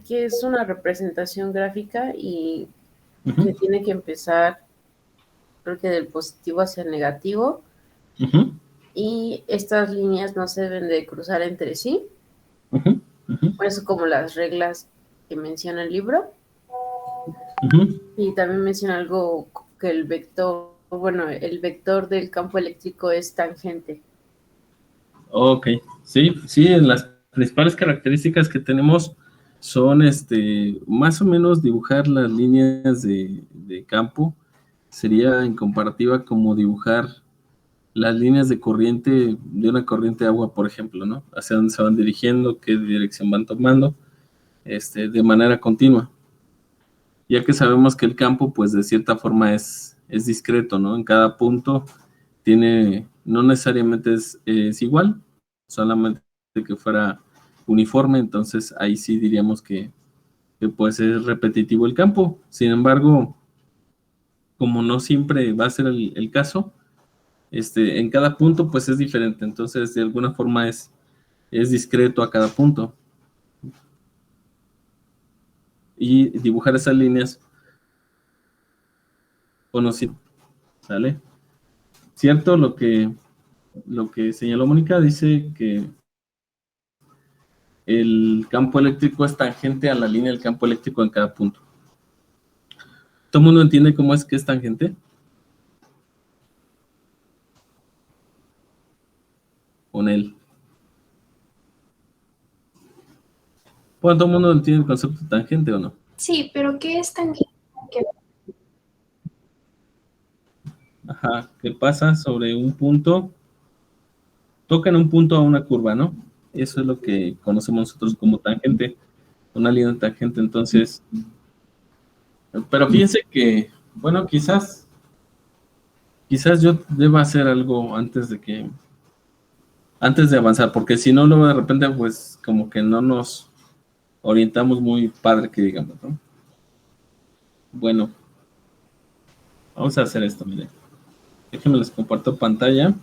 Que es una representación gráfica y Ujú, que tiene que empezar, creo que del positivo hacia el negativo, ujú, y estas líneas no se deben de cruzar entre sí. ujú, ujú, Por eso como las reglas que menciona el libro. ujú. Y también menciona algo que el vector, bueno, el vector del campo eléctrico es tangente. Ok, sí, sí, las principales características que tenemos son más o menos dibujar las líneas de campo. Sería en comparativa como dibujar las líneas de corriente de una corriente de agua, por ejemplo, ¿no? Hacia dónde se van dirigiendo, qué dirección van tomando, de manera continua. Ya que sabemos que el campo, pues de cierta forma es discreto, ¿no? En cada punto tiene, no necesariamente es igual, solamente que fuera uniforme, entonces ahí sí diríamos que pues es repetitivo el campo. Sin embargo, como no siempre va a ser el caso, en cada punto pues es diferente, entonces de alguna forma es discreto a cada punto. Y dibujar esas líneas conocidas, ¿sale? Cierto, lo que señaló Mónica dice que el campo eléctrico es tangente a la línea del campo eléctrico en cada punto. ¿Todo el mundo entiende cómo es que es tangente? Con él. Bueno, ¿todo el mundo entiende el concepto de tangente o no? Sí, pero ¿qué es tan que Ajá, que pasa sobre un punto, toca en un punto a una curva, ¿no? Eso es lo que conocemos nosotros como tangente, una línea tangente. Entonces, pero fíjense que, bueno, quizás yo deba hacer algo antes de avanzar, porque si no, luego de repente, pues como que no nos orientamos muy padre que digamos, ¿no? Bueno, vamos a hacer esto, miren. Déjenme les comparto pantalla.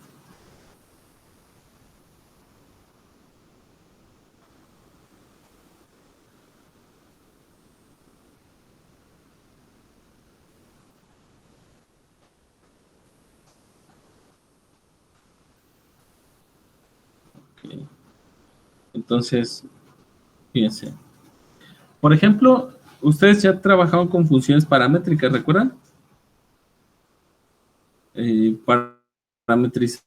Ok. Entonces, fíjense. Por ejemplo, ustedes ya trabajaron con funciones paramétricas, ¿recuerdan? Parametrizaron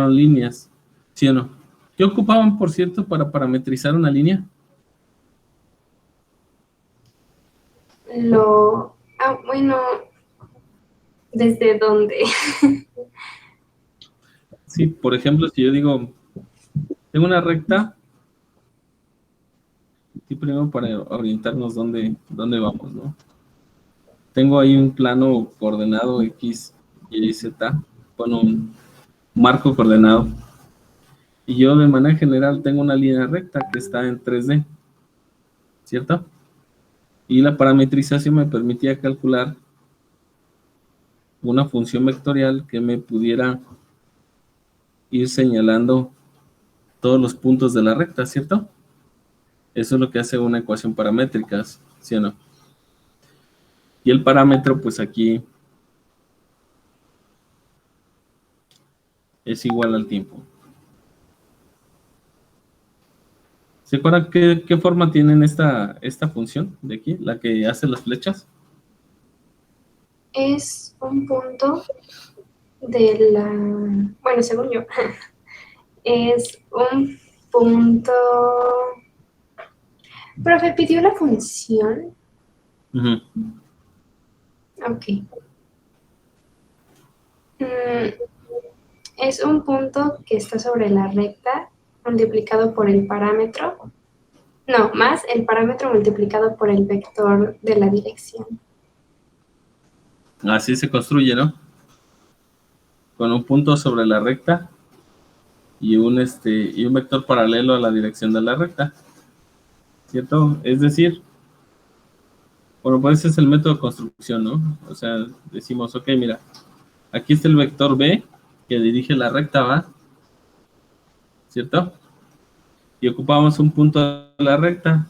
líneas, ¿sí o no? ¿Qué ocupaban, por cierto, para parametrizar una línea? bueno, ¿desde dónde? Sí, por ejemplo, si yo digo, tengo una recta, y primero para orientarnos dónde vamos, ¿no? Tengo ahí un plano coordenado X, Y, Z, bueno, un marco coordenado. Y yo de manera general tengo una línea recta que está en 3D, ¿cierto? Y la parametrización me permitía calcular una función vectorial que me pudiera ir señalando todos los puntos de la recta, ¿cierto? Eso es lo que hace una ecuación paramétrica, ¿sí o no? Y el parámetro, pues aquí es igual al tiempo. ¿Se acuerdan qué forma tienen esta función de aquí, la que hace las flechas? Es un punto de la... Bueno, según yo, es un punto... Profe, pidió la función. Ujú. Ok. Es un punto que está sobre la recta multiplicado por el parámetro. No, más el parámetro multiplicado por el vector de la dirección. Así se construye, ¿no? Con un punto sobre la recta y un vector paralelo a la dirección de la recta, ¿cierto? Es decir, bueno, pues ese es el método de construcción, ¿no? O sea, decimos, ok, mira, aquí está el vector B que dirige la recta, ¿va? ¿Cierto? Y ocupamos un punto de la recta.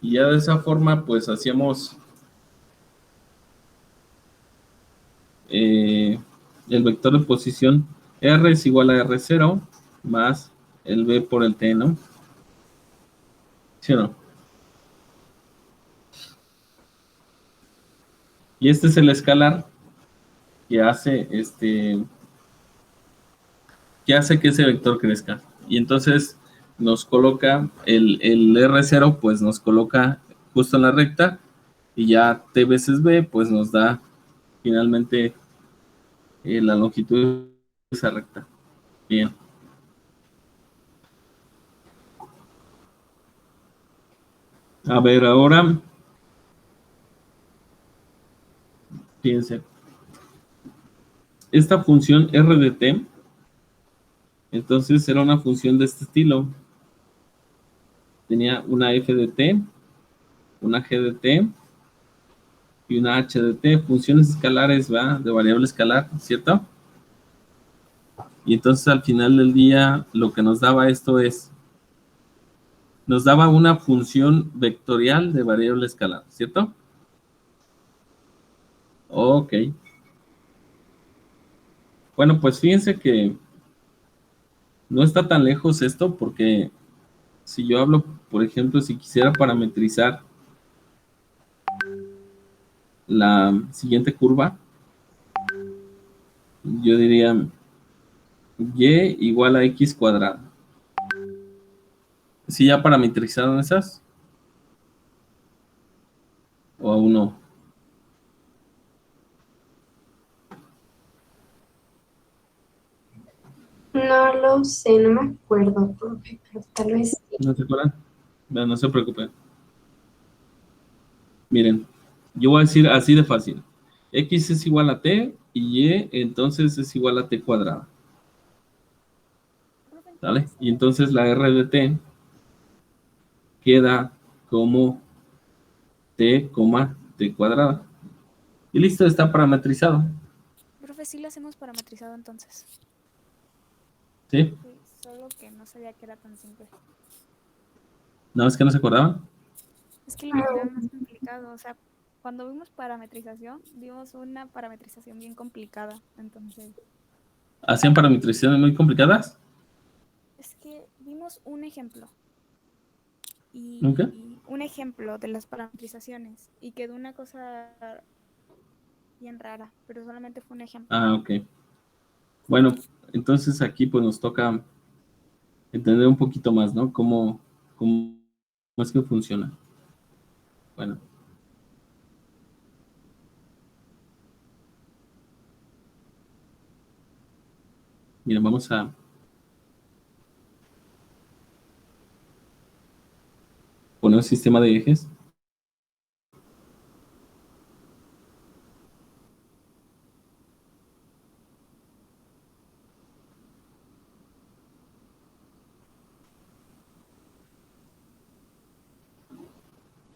Y ya de esa forma, pues hacíamos el vector de posición R es igual a R0 más el B por el T, ¿no? ¿Sí o no? Y este es el escalar que hace que ese vector crezca. Y entonces nos coloca el R0, pues nos coloca justo en la recta, y ya T veces B, pues nos da finalmente la longitud de esa recta. Bien. A ver, ahora, fíjense, esta función R de T, entonces era una función de este estilo. Tenía una F de T, una G de T y una H de T, funciones escalares, ¿va? De variable escalar, ¿cierto? Y entonces al final del día lo que nos daba esto nos daba una función vectorial de variable escalar, ¿cierto? Ok. Bueno, pues fíjense que no está tan lejos esto, porque si yo hablo, por ejemplo, si quisiera parametrizar la siguiente curva, yo diría y igual a x cuadrado. ¿Sí ya parametrizaron esas? ¿O aún no? No lo sé, no me acuerdo, profe, pero tal vez sí. ¿No se acuerdan? No, no se preocupen. Miren, yo voy a decir así de fácil. X es igual a t y y entonces es igual a t cuadrada. ¿Vale? Y entonces la r de t queda como t, t cuadrada. Y listo, está parametrizado. Profe, sí lo hacemos parametrizado entonces. ¿Sí? Sí, solo que no sabía que era tan simple. ¿No es que no se acordaban? Es que lo imaginaba más complicado. O sea, cuando vimos parametrización, vimos una parametrización bien complicada. Entonces, ¿Hacían parametrizaciones muy complicadas? es que vimos un ejemplo. ¿Nunca? Y un ejemplo de las parametrizaciones. Y quedó una cosa bien rara, pero solamente fue un ejemplo. Ah, ok. Bueno, entonces aquí pues nos toca entender un poquito más, ¿no? Cómo es que funciona. Bueno, miren, vamos a poner un sistema de ejes.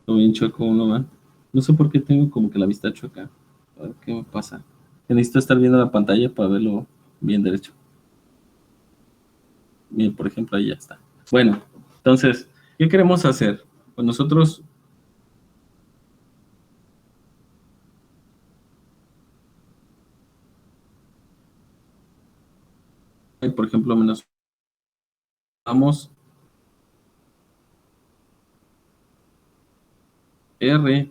Lo bien chueco uno, ¿va? No sé por qué tengo como que la vista chueca. A ver qué me pasa. Necesito estar viendo la pantalla para verlo bien derecho. Bien, por ejemplo, ahí ya está. Bueno, entonces, ¿qué queremos hacer? Pues nosotros, por ejemplo, menos vamos R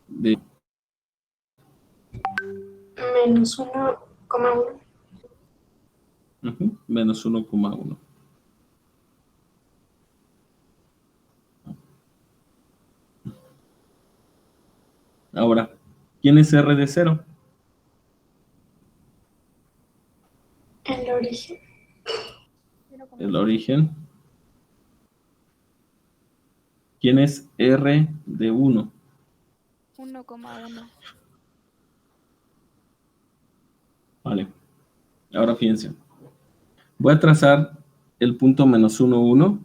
de Menos 1,1. menos 1,1. Ahora, ¿quién es R de 0? El origen. El origen. ¿Quién es R de 1? 1,1. Vale. Ahora fíjense. Voy a trazar el punto menos 1, 1.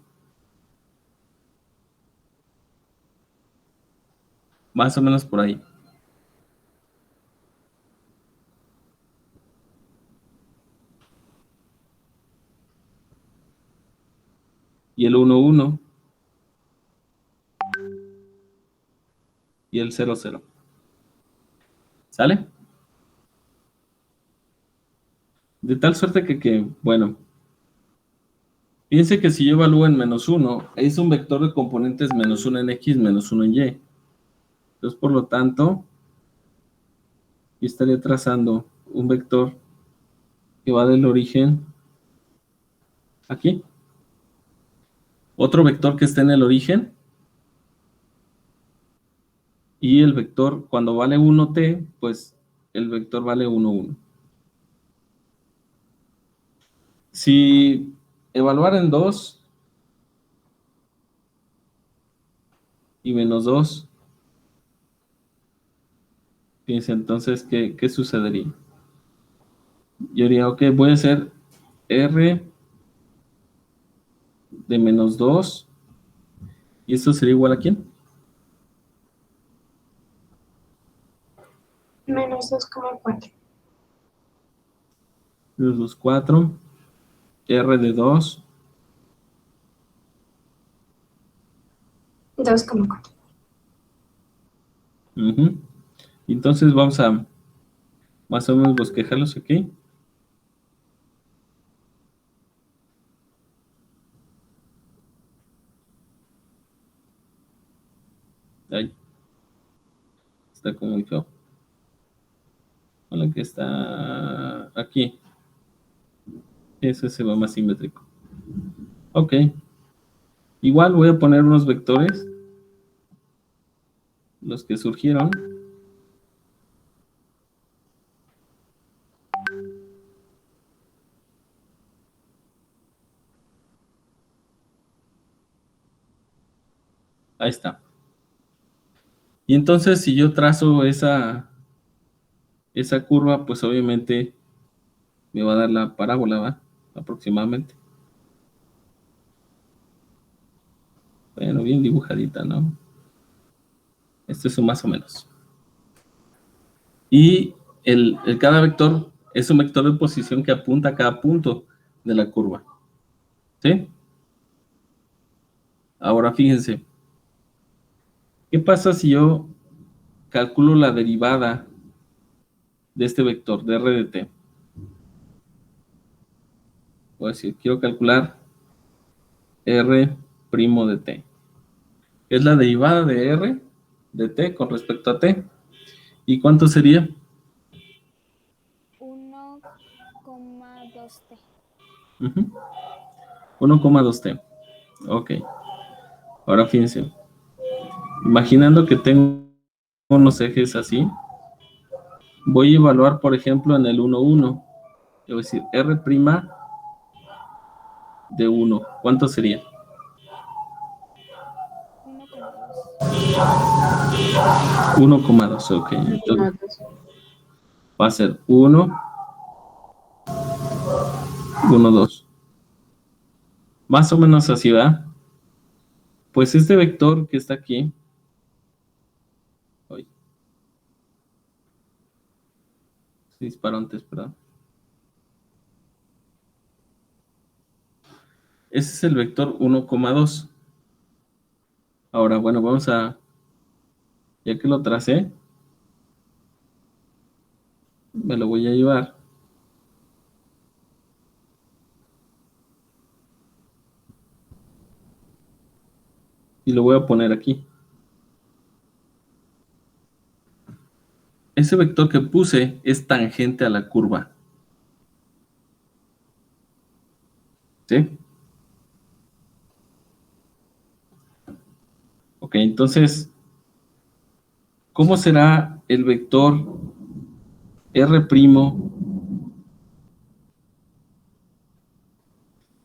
Más o menos por ahí. y el 1, 1 y el 0, 0. ¿Sale? De tal suerte que, bueno, piense que si yo evalúo en -1, es un vector de componentes -1 en X, -1 en Y. Entonces, por lo tanto, yo estaría trazando un vector que va del origen aquí. Otro vector que esté en el origen. Y el vector, cuando vale 1t, pues el vector vale 1, 1. Si evaluar en 2 y -2, fíjense entonces, ¿qué sucedería? Yo diría, ok, voy a hacer R de -2, ¿y esto sería igual a quién? -2,4. Menos 4, R de 2, 2,4. Entonces vamos a más o menos bosquejarlos aquí. Ahí. Está como muy feo. Hola, que está aquí. Ese se va más simétrico. Ok. Igual voy a poner unos vectores. Los que surgieron. Ahí está. Y entonces si yo trazo esa curva, pues obviamente me va a dar la parábola, ¿va? Aproximadamente. Bueno, bien dibujadita, ¿no? Este es un más o menos. Y cada vector es un vector de posición que apunta a cada punto de la curva. ¿Sí? Ahora fíjense. ¿Qué pasa si yo calculo la derivada de este vector, de R de t? Voy a decir, quiero calcular R' de t. Es la derivada de R de t con respecto a t. ¿Y cuánto sería? 1,2t. 1,2t. Ok. Ahora fíjense. Imaginando que tengo unos ejes así, voy a evaluar, por ejemplo, en el 1, 1. Yo voy a decir R' de 1. ¿Cuánto sería? 1,2. 1,2. Ok. Entonces 1,2. va a ser 1, 1, 2. Más o menos así va. Pues este vector que está aquí, se disparó antes, perdón. Ese es el vector 1,2. Ahora, bueno, vamos a, ya que lo tracé, me lo voy a llevar. Y lo voy a poner aquí. Ese vector que puse es tangente a la curva. ¿Sí? Ok, entonces, ¿cómo será el vector R'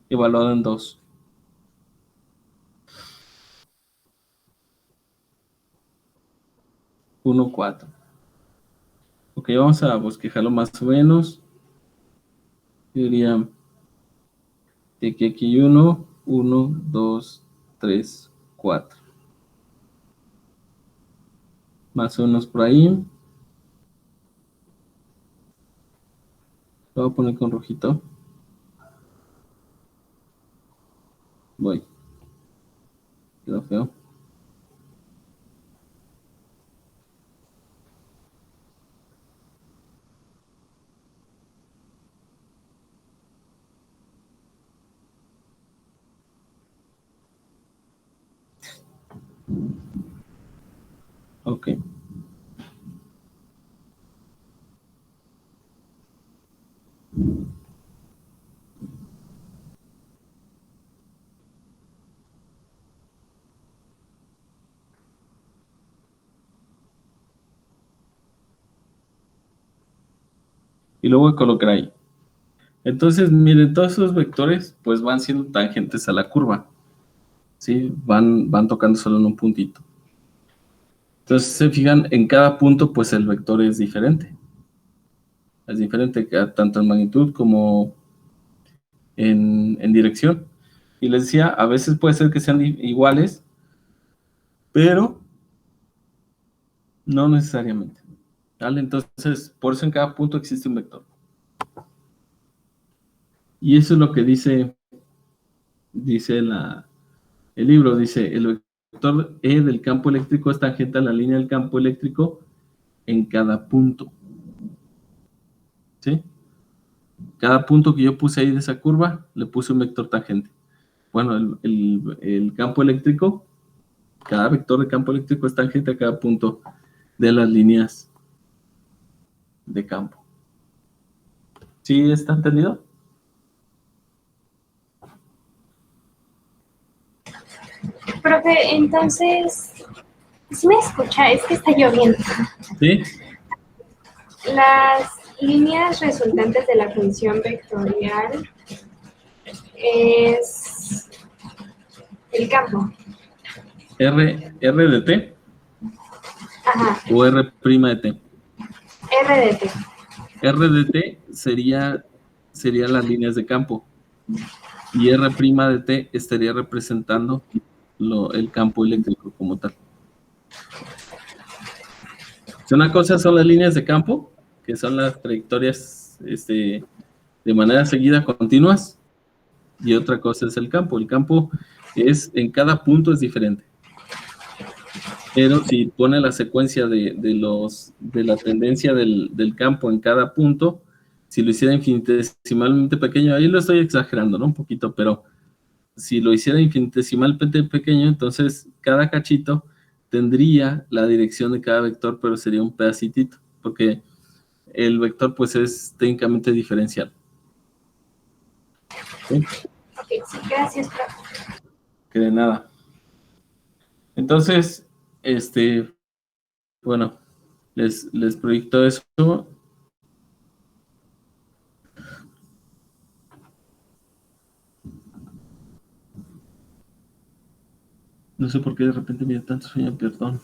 evaluado en 2? Uno, 4. Ok, vamos a bosquejarlo más o menos. Yo diría de que aquí hay 1, 2, 3, 4. Más o menos por ahí. Lo voy a poner con rojito. Voy. quedó feo. Ok. Y lo voy a colocar ahí. Entonces, miren, todos esos vectores pues van siendo tangentes a la curva. ¿Sí? Van tocando solo en un puntito. Entonces, se fijan, en cada punto pues el vector es diferente. Es diferente tanto en magnitud como en dirección. Y les decía, a veces puede ser que sean iguales, pero no necesariamente. ¿Vale? Entonces, por eso en cada punto existe un vector. Y eso es lo que dice el libro. Dice, el vector E del campo eléctrico es tangente a la línea del campo eléctrico en cada punto. ¿Sí? Cada punto que yo puse ahí de esa curva, le puse un vector tangente. Bueno, el campo eléctrico, cada vector de campo eléctrico es tangente a cada punto de las líneas de campo. ¿Sí está entendido? Profe, entonces, si me escucha, es que está lloviendo. Sí. Las líneas resultantes de la función vectorial es el campo. R de t Ajá, o R' de t. R de t. R de t serían las líneas de campo. Y R' de t estaría representando el campo eléctrico como tal. Si una cosa son las líneas de campo, que son las trayectorias de manera seguida continuas, y otra cosa es el campo. El campo en cada punto es diferente. Pero si pone la secuencia de la tendencia del campo en cada punto, si lo hiciera infinitesimalmente pequeño, ahí lo estoy exagerando, ¿no? Un poquito, pero si lo hiciera infinitesimalmente pequeño, entonces cada cachito tendría la dirección de cada vector, pero sería un pedacitito, porque el vector pues es técnicamente diferencial. ¿Sí? Ok, sí, gracias, profe. Que de nada. Entonces, bueno, les proyecto eso. No sé por qué de repente me da tanto sueño, perdón.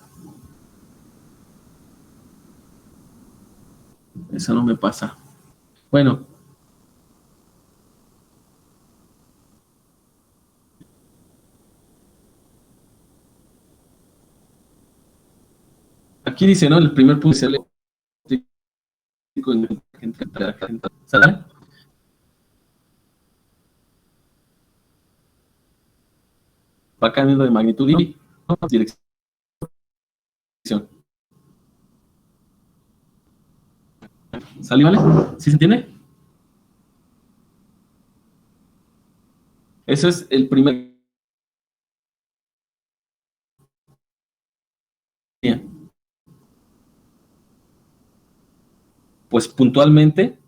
Eso no me pasa. Bueno. Aquí dice, ¿no? El primer punto es eléctrico. ¿Sale? Va cambiando de magnitud y dirección. ¿Sale, vale? ¿Sí se entiende? Eso es el primer. Pues puntualmente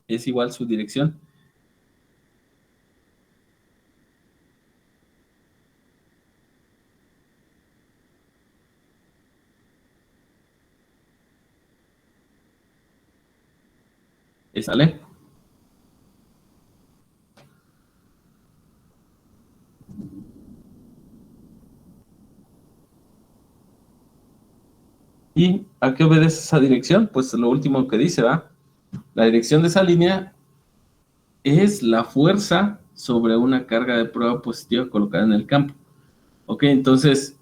es igual su dirección. ¿Sale? ¿Y a qué obedece esa dirección? Pues lo último que dice, ¿va? La dirección de esa línea es la fuerza sobre una carga de prueba positiva colocada en el campo. Ok, entonces,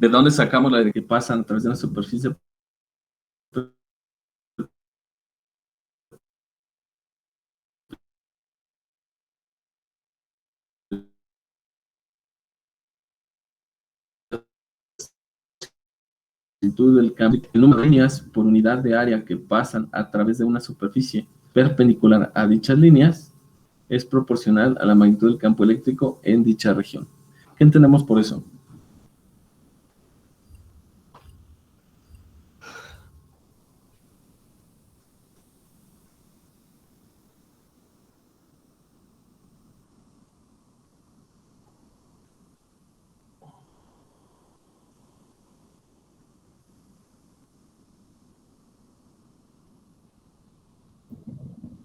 ¿De dónde sacamos la de que pasan a través de una superficie? Del cambio, el número de líneas por unidad de área que pasan a través de una superficie perpendicular a dichas líneas es proporcional a la magnitud del campo eléctrico en dicha región. ¿Qué entendemos por eso?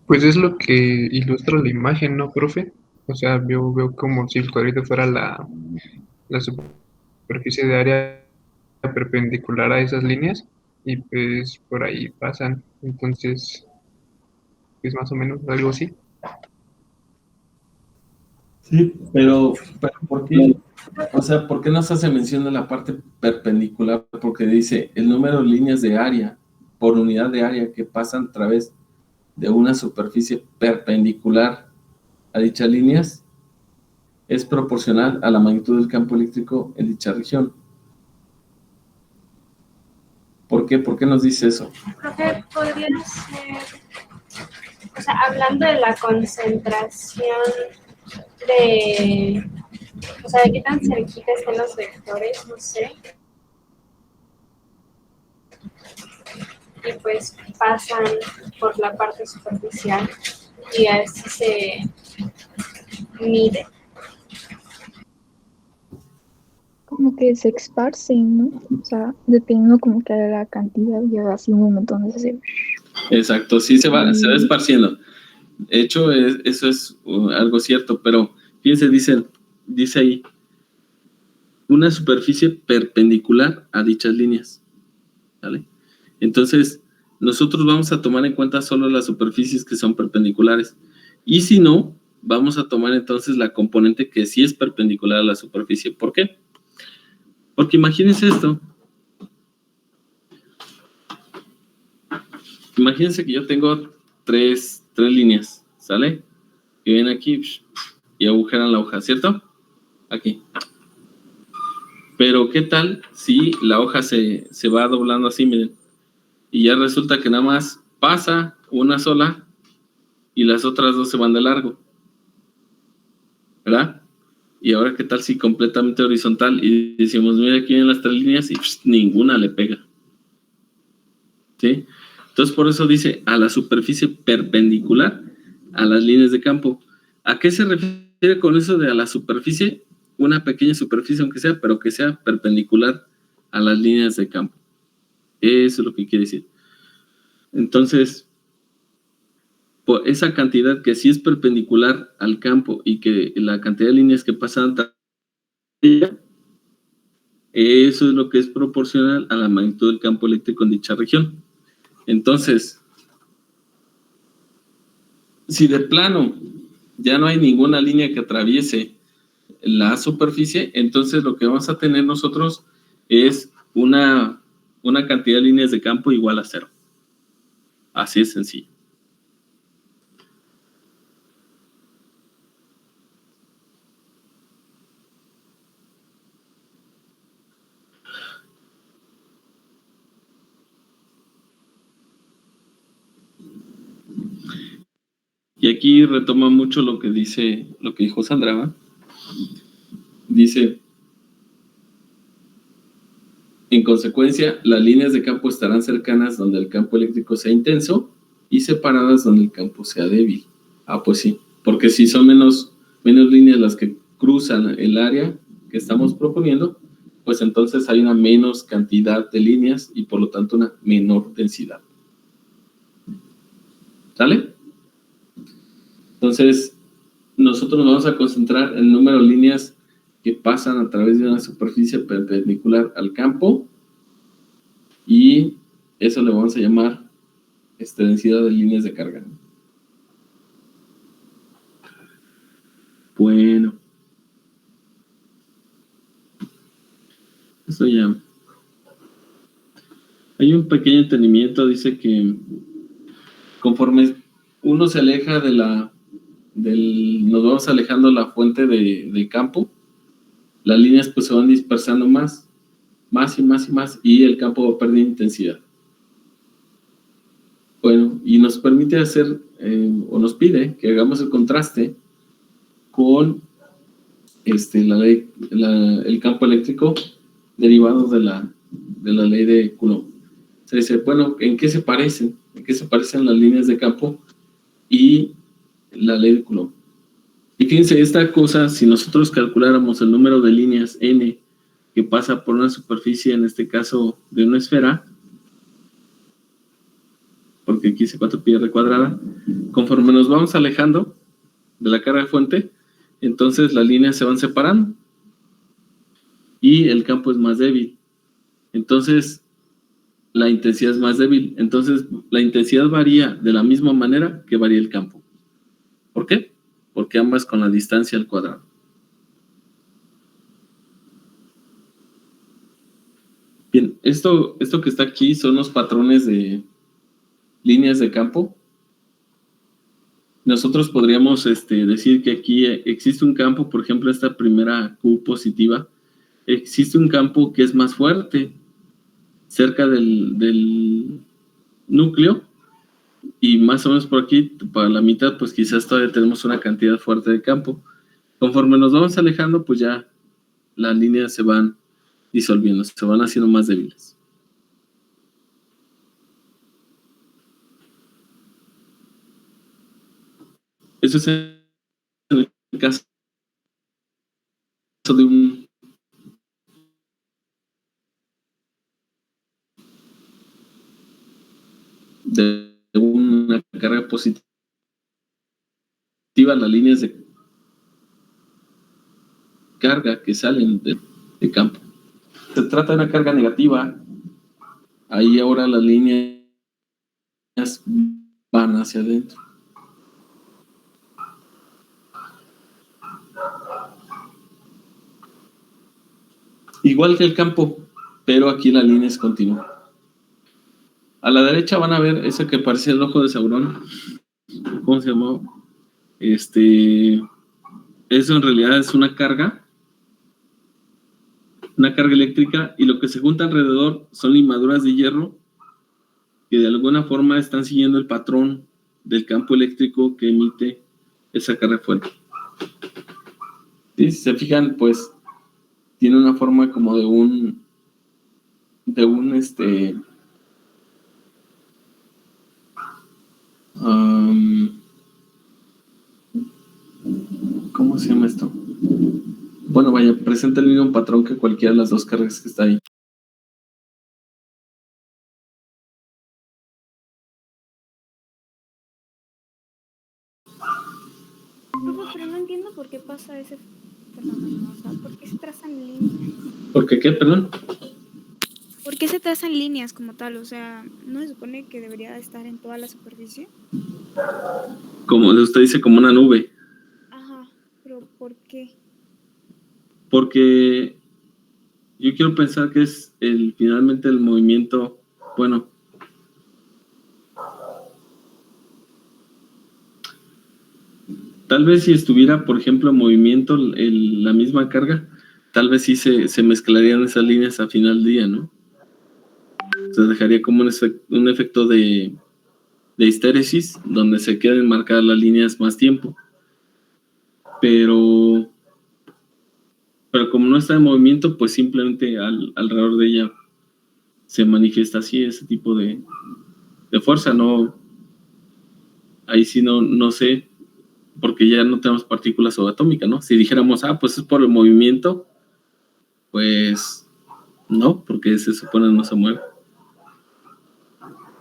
Pues es lo que ilustra la imagen, ¿no, profe? O sea, yo veo como si el cuadrito fuera la superficie de área perpendicular a esas líneas y pues por ahí pasan. Entonces, es más o menos algo así. Sí, pero ¿por qué? O sea, ¿por qué no se hace mención de la parte perpendicular? Porque dice el número de líneas de área por unidad de área que pasan a través de una superficie perpendicular a dichas líneas es proporcional a la magnitud del campo eléctrico en dicha región. ¿Por qué? ¿Por qué nos dice eso? Profe, podría ser, o sea, hablando de la concentración de, o sea, de qué tan cerquita están los vectores, no sé, y pues pasan por la parte superficial y así se mide. Como que se esparcen, ¿no? O sea, dependiendo como que de la cantidad, llega así un momento donde se hace... Exacto, sí se va esparciendo. De hecho, eso es algo cierto, pero fíjense, dice ahí, una superficie perpendicular a dichas líneas, ¿vale? Entonces, nosotros vamos a tomar en cuenta solo las superficies que son perpendiculares. Y si no, vamos a tomar entonces la componente que sí es perpendicular a la superficie. ¿Por qué? Porque imagínense esto. Imagínense que yo tengo tres líneas, ¿sale? Que vienen aquí y agujeran la hoja, ¿cierto? Aquí. Pero ¿qué tal si la hoja se va doblando así, miren? Y ya resulta que nada más pasa una sola y las otras dos se van de largo, ¿verdad? Y ahora, ¿qué tal si completamente horizontal? Y decimos, mira, aquí vienen las tres líneas y ninguna le pega. ¿Sí? Entonces, por eso dice a la superficie perpendicular a las líneas de campo. ¿A qué se refiere con eso de a la superficie? Una pequeña superficie, aunque sea, pero que sea perpendicular a las líneas de campo. Eso es lo que quiere decir. Entonces, por esa cantidad que sí es perpendicular al campo y que la cantidad de líneas que pasan, eso es lo que es proporcional a la magnitud del campo eléctrico en dicha región. Entonces, si de plano ya no hay ninguna línea que atraviese la superficie, entonces lo que vamos a tener nosotros es una cantidad de líneas de campo igual a 0. Así es sencillo. Y aquí retoma mucho lo que dijo Sandra, ¿va? Dice, en consecuencia, las líneas de campo estarán cercanas donde el campo eléctrico sea intenso y separadas donde el campo sea débil. Ah, pues sí, porque si son menos líneas las que cruzan el área que estamos proponiendo, pues entonces hay una menos cantidad de líneas y por lo tanto una menor densidad. ¿Sale? Entonces, nosotros nos vamos a concentrar en el número de líneas que pasan a través de una superficie perpendicular al campo y eso le vamos a llamar densidad de líneas de carga. Bueno. esto ya. Hay un pequeño entendimiento, dice que conforme uno se aleja nos vamos alejando la fuente de campo, las líneas pues se van dispersando más y más y más, y el campo va perdiendo intensidad. Bueno, y nos permite hacer, o nos pide que hagamos el contraste con el campo eléctrico derivado de la ley de Coulomb. Se dice, bueno, ¿en qué se parecen? ¿En qué se parecen las líneas de campo y la ley de Coulomb? Y fíjense, esta cosa, si nosotros calculáramos el número de líneas n que pasa por una superficie, en este caso de una esfera, porque aquí dice 4πr cuadrada, conforme nos vamos alejando de la carga de fuente, entonces las líneas se van separando y el campo es más débil. Entonces, la intensidad es más débil. Entonces, la intensidad varía de la misma manera que varía el campo. ¿Por qué? Porque ambas con la distancia al cuadrado. Bien, esto que está aquí son los patrones de líneas de campo. Nosotros podríamos decir que aquí existe un campo, por ejemplo, esta primera Q positiva, existe un campo que es más fuerte cerca del núcleo, y más o menos por aquí, para la mitad, pues quizás todavía tenemos una cantidad fuerte de campo. Conforme nos vamos alejando, pues ya las líneas se van disolviendo, se van haciendo más débiles. Eso es en el caso de una carga positiva, las líneas de carga que salen de campo. Se trata de una carga negativa, ahí ahora las líneas van hacia adentro. Igual que el campo, pero aquí la línea es continua. A la derecha van a ver ese que parece el ojo de Saurón. ¿Cómo se llamó? Eso en realidad es una carga eléctrica, y lo que se junta alrededor son limaduras de hierro que de alguna forma están siguiendo el patrón del campo eléctrico que emite esa carga fuerte. ¿Sí? Si se fijan, pues tiene una forma como de un ¿cómo se llama esto? Bueno, vaya, presenta el mismo patrón que cualquiera de las dos cargas que está ahí. Pero no entiendo por qué pasa ese fenómeno, o sea, ¿por qué se trazan líneas? ¿Por qué qué, perdón? ¿Por qué se trazan líneas como tal? O sea, ¿no se supone que debería estar en toda la superficie? Como usted dice, como una nube. Ajá, pero ¿por qué? Porque yo quiero pensar que es finalmente el movimiento, bueno, tal vez si estuviera, por ejemplo, en movimiento la misma carga, tal vez sí se mezclarían esas líneas a final del día, ¿no? Se dejaría como un efecto de histéresis, donde se quedan marcadas las líneas más tiempo. Pero como no está en movimiento, pues simplemente alrededor de ella se manifiesta así ese tipo de fuerza. No, ahí sí no sé, porque ya no tenemos partículas subatómicas, ¿no? Si dijéramos, pues es por el movimiento, pues no, porque se supone no se mueve.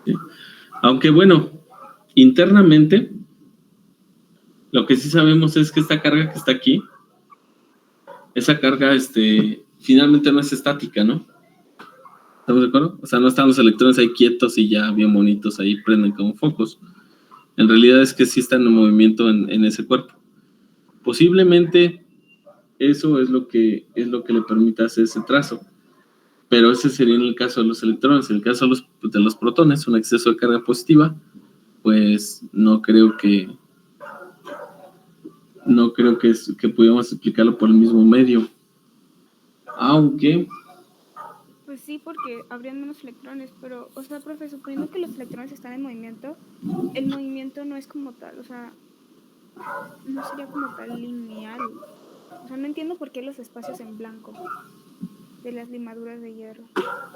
¿Sí? Aunque bueno, internamente, lo que sí sabemos es que esta carga que está aquí, esa carga finalmente no es estática, ¿no? ¿Estamos de acuerdo? O sea, no están los electrones ahí quietos y ya bien bonitos ahí prenden como focos. En realidad es que sí están en movimiento en ese cuerpo. Posiblemente eso es lo que le permite hacer ese trazo. pero ese sería en el caso de los electrones. En el caso de los protones, un exceso de carga positiva, pues no creo que pudiéramos explicarlo por el mismo medio. Aunque, Pues sí, porque habrían menos electrones, pero, o sea, profe, suponiendo que los electrones están en movimiento, el movimiento no es como tal, o sea, no sería como tal lineal. O sea, no entiendo por qué los espacios en blanco de las limaduras de hierro.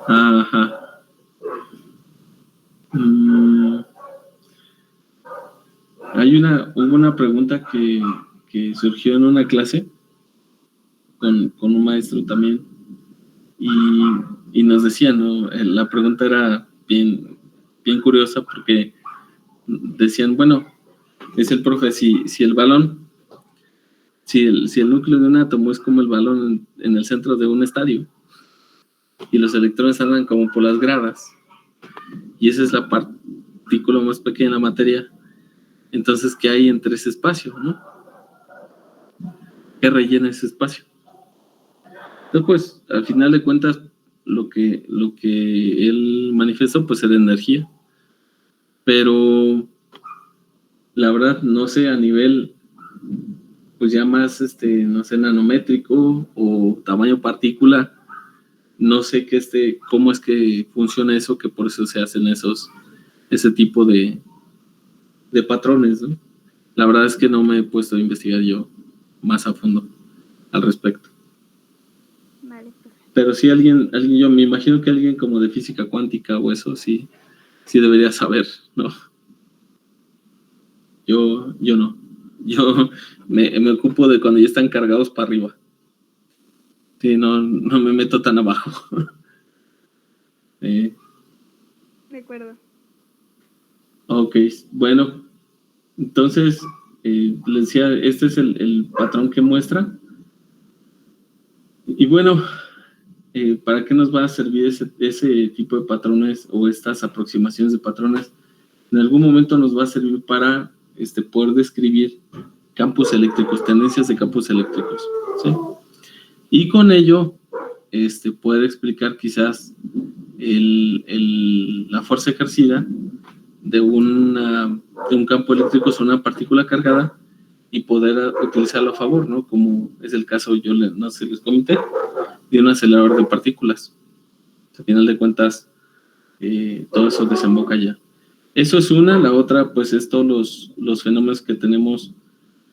ajá. Hubo una pregunta que surgió en una clase con un maestro también, y nos decía, ¿no? La pregunta era bien curiosa, porque decían, bueno, es el profe, si el balón, si el núcleo de un átomo es como el balón en el centro de un estadio, y los electrones andan como por las gradas, y esa es la partícula más pequeña de la materia, entonces, ¿qué hay entre ese espacio, no? ¿Qué rellena ese espacio? Entonces, pues, al final de cuentas, lo que él manifestó, pues, era energía. Pero, la verdad, no sé, a nivel, pues, ya más, no sé, nanométrico o tamaño partícula, no sé cómo es que funciona eso, que por eso se hacen ese tipo de patrones, ¿no? La verdad es que no me he puesto a investigar yo más a fondo al respecto. Vale, profe. Pero sí alguien, yo me imagino que alguien como de física cuántica o eso sí debería saber, ¿no? Yo no. Yo me ocupo de cuando ya están cargados para arriba. Sí, no me meto tan abajo. De acuerdo. Ok, bueno. Entonces, les decía, este es el patrón que muestra. Y bueno, ¿para qué nos va a servir ese tipo de patrones o estas aproximaciones de patrones? En algún momento nos va a servir para poder describir campos eléctricos, tendencias de campos eléctricos, ¿sí? Y con ello, poder explicar quizás la fuerza ejercida de un campo eléctrico sobre una partícula cargada y poder utilizarlo a favor, ¿no? Como es el caso, no sé, les comenté, de un acelerador de partículas. Al final de cuentas, todo eso desemboca ya. Eso es una. La otra, pues, es todos los fenómenos que tenemos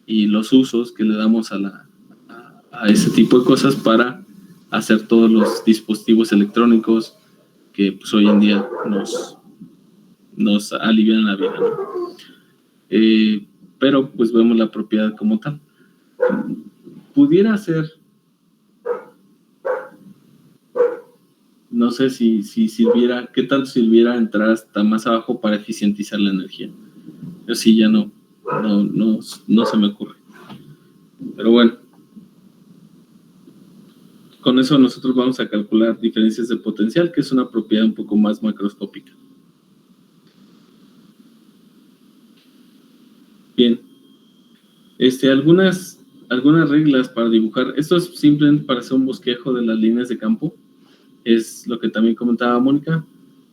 y los usos que le damos a ese tipo de cosas para hacer todos los dispositivos electrónicos que, pues, hoy en día nos alivian la vida, ¿no? Pero, pues, vemos la propiedad como tal. Pudiera ser, no sé si sirviera, qué tanto sirviera entrar hasta más abajo para eficientizar la energía. Yo sí ya no se me ocurre. Pero bueno, con eso nosotros vamos a calcular diferencias de potencial, que es una propiedad un poco más macroscópica. Bien. Algunas reglas para dibujar. Esto es simplemente para hacer un bosquejo de las líneas de campo. Es lo que también comentaba Mónica.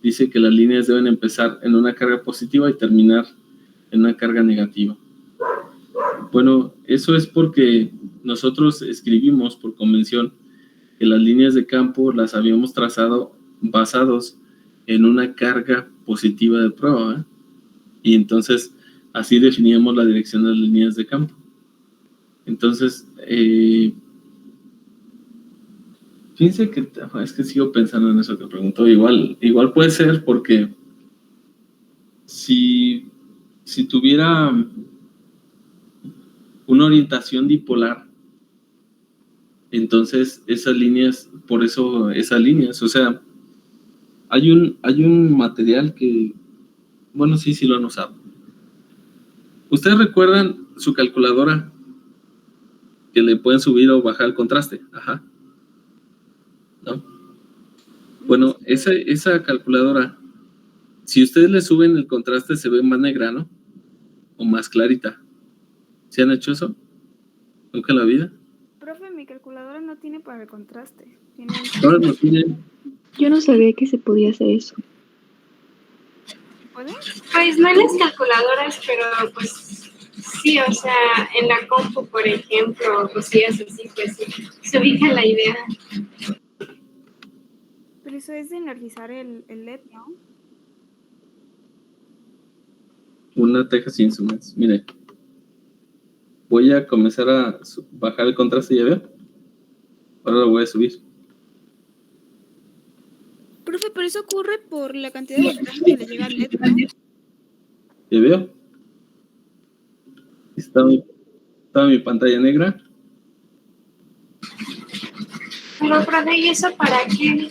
Dice que las líneas deben empezar en una carga positiva y terminar en una carga negativa. Bueno, eso es porque nosotros escribimos por convención que las líneas de campo las habíamos trazado basados en una carga positiva de prueba, ¿eh? Y entonces así definíamos la dirección de las líneas de campo. Entonces, fíjense que es que sigo pensando en eso que preguntó. Igual puede ser porque si tuviera una orientación dipolar, entonces esas líneas, por eso esas líneas, o sea, hay un material que, bueno, sí lo han usado. ¿Ustedes recuerdan su calculadora que le pueden subir o bajar el contraste? Ajá. ¿No? Bueno, esa calculadora, si ustedes le suben el contraste, se ve más negra, ¿no? O más clarita. ¿Se han hecho eso? ¿Nunca en la vida? Profe, mi calculadora no tiene para el contraste. Todas lo tienen. Yo no sabía que se podía hacer eso. ¿Puede? Pues no en las calculadoras, pero pues sí, o sea, en la compu, por ejemplo, cosillas así, pues sí, se ubica la idea. Pero eso es de energizar el LED, ¿no? Una Texas Instruments. Mire, voy a comenzar a bajar el contraste, ¿ya veo? Ahora lo voy a subir. Profe, pero eso ocurre por la cantidad de voltaje que le llega al LED, ¿no? ¿Ya veo? Está mi pantalla negra. Pero, profe, ¿y eso para qué?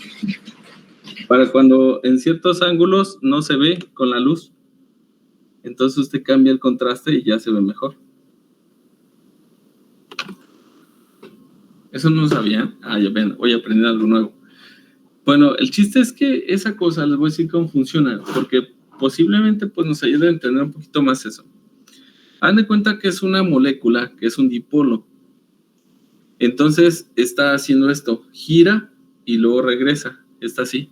Para cuando en ciertos ángulos no se ve con la luz. Entonces usted cambia el contraste y ya se ve mejor. Eso no lo sabía. Ya ven, voy a aprender algo nuevo. Bueno, el chiste es que esa cosa, les voy a decir cómo funciona, porque posiblemente pues, nos ayude a entender un poquito más eso. Hagan de cuenta que es una molécula, que es un dipolo. Entonces está haciendo esto, gira y luego regresa. Está así.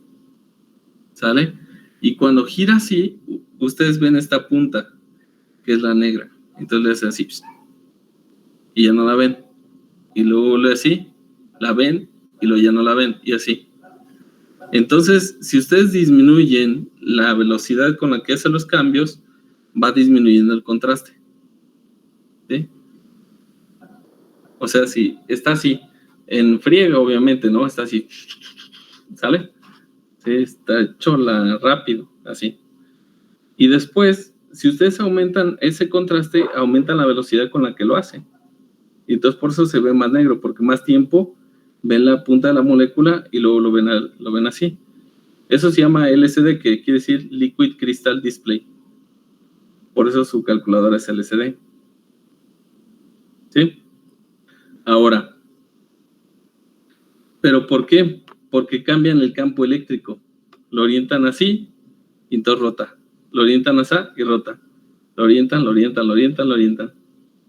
¿Sale? Y cuando gira así, ustedes ven esta punta, que es la negra. Entonces le hace así. Y ya no la ven. Y luego le hace así, la ven y luego ya no la ven. Y así. Entonces, si ustedes disminuyen la velocidad con la que hacen los cambios, va disminuyendo el contraste. ¿Sí? O sea, si está así, en friega, obviamente, ¿no? Está así. ¿Sale? Sí, está chola, rápido, así. Y después, si ustedes aumentan ese contraste, aumentan la velocidad con la que lo hacen. Y entonces por eso se ve más negro, porque más tiempo ven la punta de la molécula y luego lo ven así. Eso se llama LCD, que quiere decir Liquid Crystal Display. Por eso su calculadora es LCD. ¿Sí? Ahora, ¿pero por qué? Porque cambian el campo eléctrico. Lo orientan así y entonces rota. Lo orientan así y rota. Lo orientan.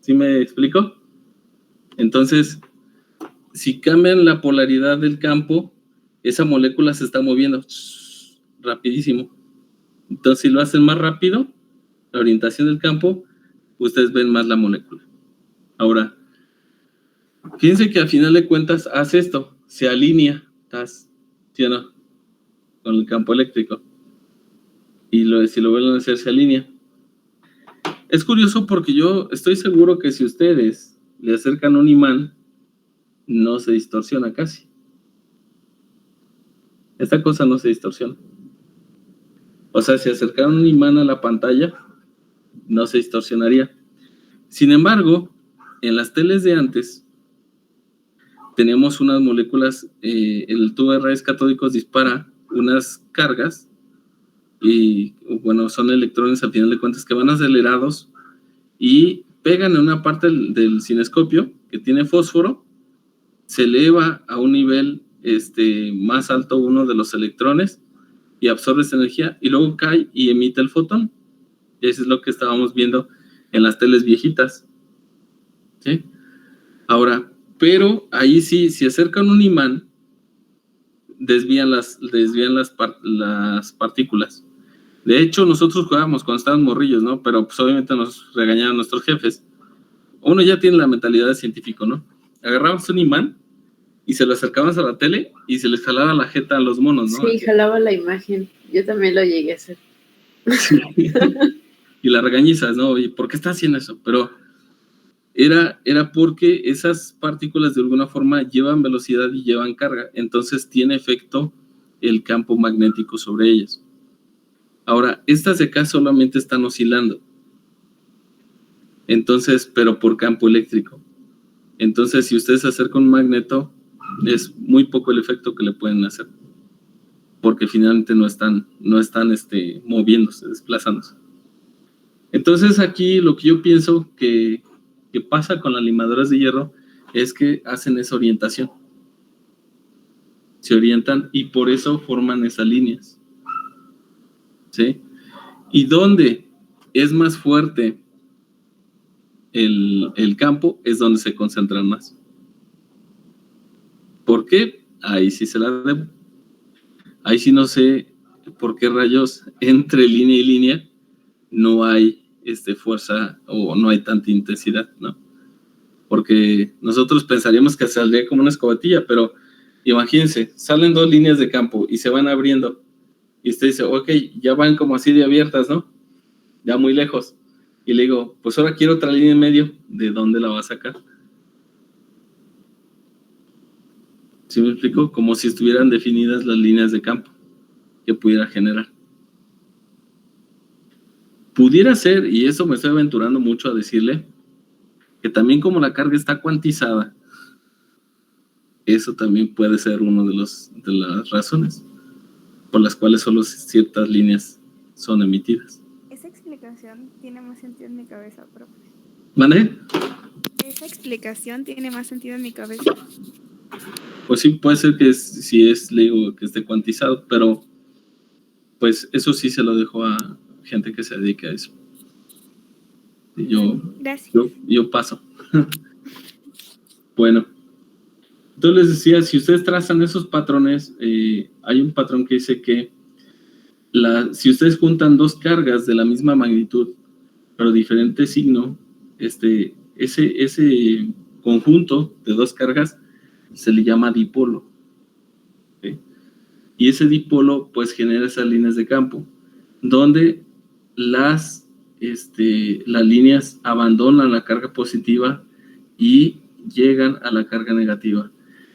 ¿Sí me explico? Entonces, si cambian la polaridad del campo, esa molécula se está moviendo rapidísimo. Entonces, si lo hacen más rápido, la orientación del campo, ustedes ven más la molécula. Ahora, fíjense que al final de cuentas hace esto, se alinea, ¿sí o no? Con el campo eléctrico. Y si lo vuelven a hacer, se alinea. Es curioso porque yo estoy seguro que si ustedes le acercan un imán, no se distorsiona casi. Esta cosa no se distorsiona. O sea, si acercaran un imán a la pantalla, no se distorsionaría. Sin embargo, en las teles de antes, tenemos unas moléculas, el tubo de rayos catódicos dispara unas cargas, y bueno, son electrones al final de cuentas que van acelerados y pegan en una parte del cinescopio que tiene fósforo, se eleva a un nivel más alto uno de los electrones y absorbe esa energía y luego cae y emite el fotón. Y eso es lo que estábamos viendo en las teles viejitas. ¿Sí? Ahora, pero ahí sí, si acercan un imán, desvían las partículas. De hecho, nosotros jugábamos cuando estábamos morrillos, ¿no? Pero pues obviamente nos regañaban nuestros jefes. Uno ya tiene la mentalidad de científico, ¿no? Agarrabas un imán y se lo acercabas a la tele y se les jalaba la jeta a los monos, ¿no? Sí, jalaba la imagen. Yo también lo llegué a hacer. Sí. Y la regañizas, ¿no? ¿Y por qué estás haciendo eso? Pero era porque esas partículas de alguna forma llevan velocidad y llevan carga. Entonces tiene efecto el campo magnético sobre ellas. Ahora, estas de acá solamente están oscilando. Entonces, pero por campo eléctrico. Entonces, si ustedes acercan un magneto, es muy poco el efecto que le pueden hacer. Porque finalmente no están moviéndose, desplazándose. Entonces, aquí lo que yo pienso que pasa con las limadoras de hierro es que hacen esa orientación. Se orientan y por eso forman esas líneas. ¿Sí? Y donde es más fuerte el campo es donde se concentran más. ¿Por qué? Ahí sí se la debo. ahí sí no sé por qué rayos entre línea y línea no hay fuerza o no hay tanta intensidad, ¿no? Porque nosotros pensaríamos que saldría como una escobatilla, pero imagínense, salen 2 líneas de campo y se van abriendo. Y usted dice, ok, ya van como así de abiertas, ¿no? Ya muy lejos. Y le digo, pues ahora quiero otra línea en medio. ¿De dónde la va a sacar? ¿Sí me explico? Como si estuvieran definidas las líneas de campo que pudiera generar. Pudiera ser, y eso me estoy aventurando mucho a decirle, que también como la carga está cuantizada, eso también puede ser uno de las razones por las cuales solo ciertas líneas son emitidas. Esa explicación tiene más sentido en mi cabeza, profe. ¿Mande? Esa explicación tiene más sentido en mi cabeza. Pues sí, puede ser que si le digo que esté cuantizado, pero pues eso sí se lo dejo a gente que se dedica a eso. Y Gracias. yo paso. Bueno, entonces les decía, si ustedes trazan esos patrones, hay un patrón que dice que si ustedes juntan 2 cargas de la misma magnitud, pero diferente signo, ese conjunto de 2 cargas se le llama dipolo. ¿Okay? Y ese dipolo pues genera esas líneas de campo, donde las líneas abandonan la carga positiva y llegan a la carga negativa.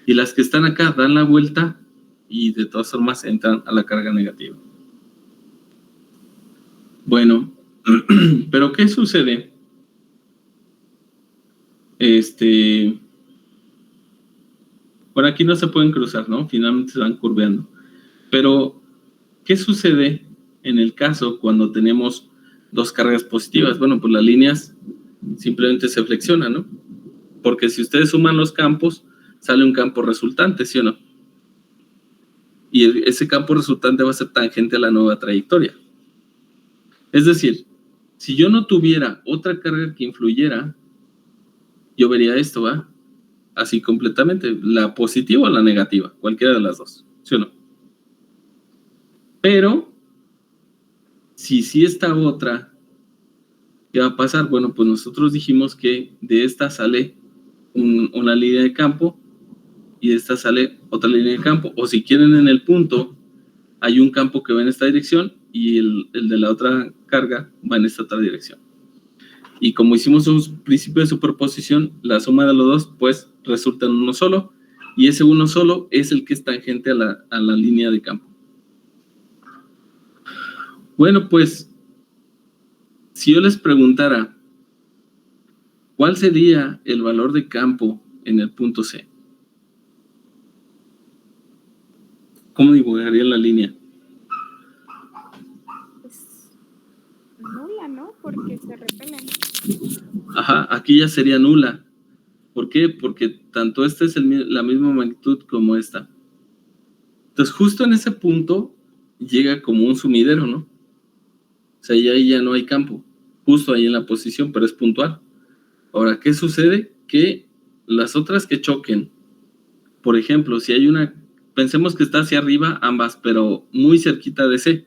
Y las que están acá dan la vuelta y de todas formas entran a la carga negativa. Bueno, pero ¿qué sucede? Por aquí no se pueden cruzar, ¿no? Finalmente se van curveando. Pero, ¿qué sucede en el caso cuando tenemos 2 cargas positivas? Bueno, pues las líneas simplemente se flexionan, ¿no? Porque si ustedes suman los campos, sale un campo resultante, ¿sí o no? Y ese campo resultante va a ser tangente a la nueva trayectoria. Es decir, si yo no tuviera otra carga que influyera, yo vería esto, ¿va? Así completamente, la positiva o la negativa, cualquiera de las dos, ¿sí o no? Pero, si sí está otra, ¿qué va a pasar? Bueno, pues nosotros dijimos que de esta sale una línea de campo y de esta sale otra línea de campo. O si quieren en el punto, hay un campo que va en esta dirección y el de la otra carga va en esta otra dirección. Y como hicimos un principio de superposición, la suma de los dos, pues, resulta en uno solo. Y ese uno solo es el que es tangente a la línea de campo. Bueno, pues, si yo les preguntara, ¿cuál sería el valor de campo en el punto C? ¿Cómo dibujaría la línea? Pues nula, ¿no? Porque se repelen. Ajá, aquí ya sería nula. ¿Por qué? Porque tanto esta es la misma magnitud como esta. Entonces, justo en ese punto llega como un sumidero, ¿no? O sea, ahí ya no hay campo. Justo ahí en la posición, pero es puntual. Ahora, ¿qué sucede? Que las otras que choquen, por ejemplo, si hay una, pensemos que está hacia arriba ambas, pero muy cerquita de C.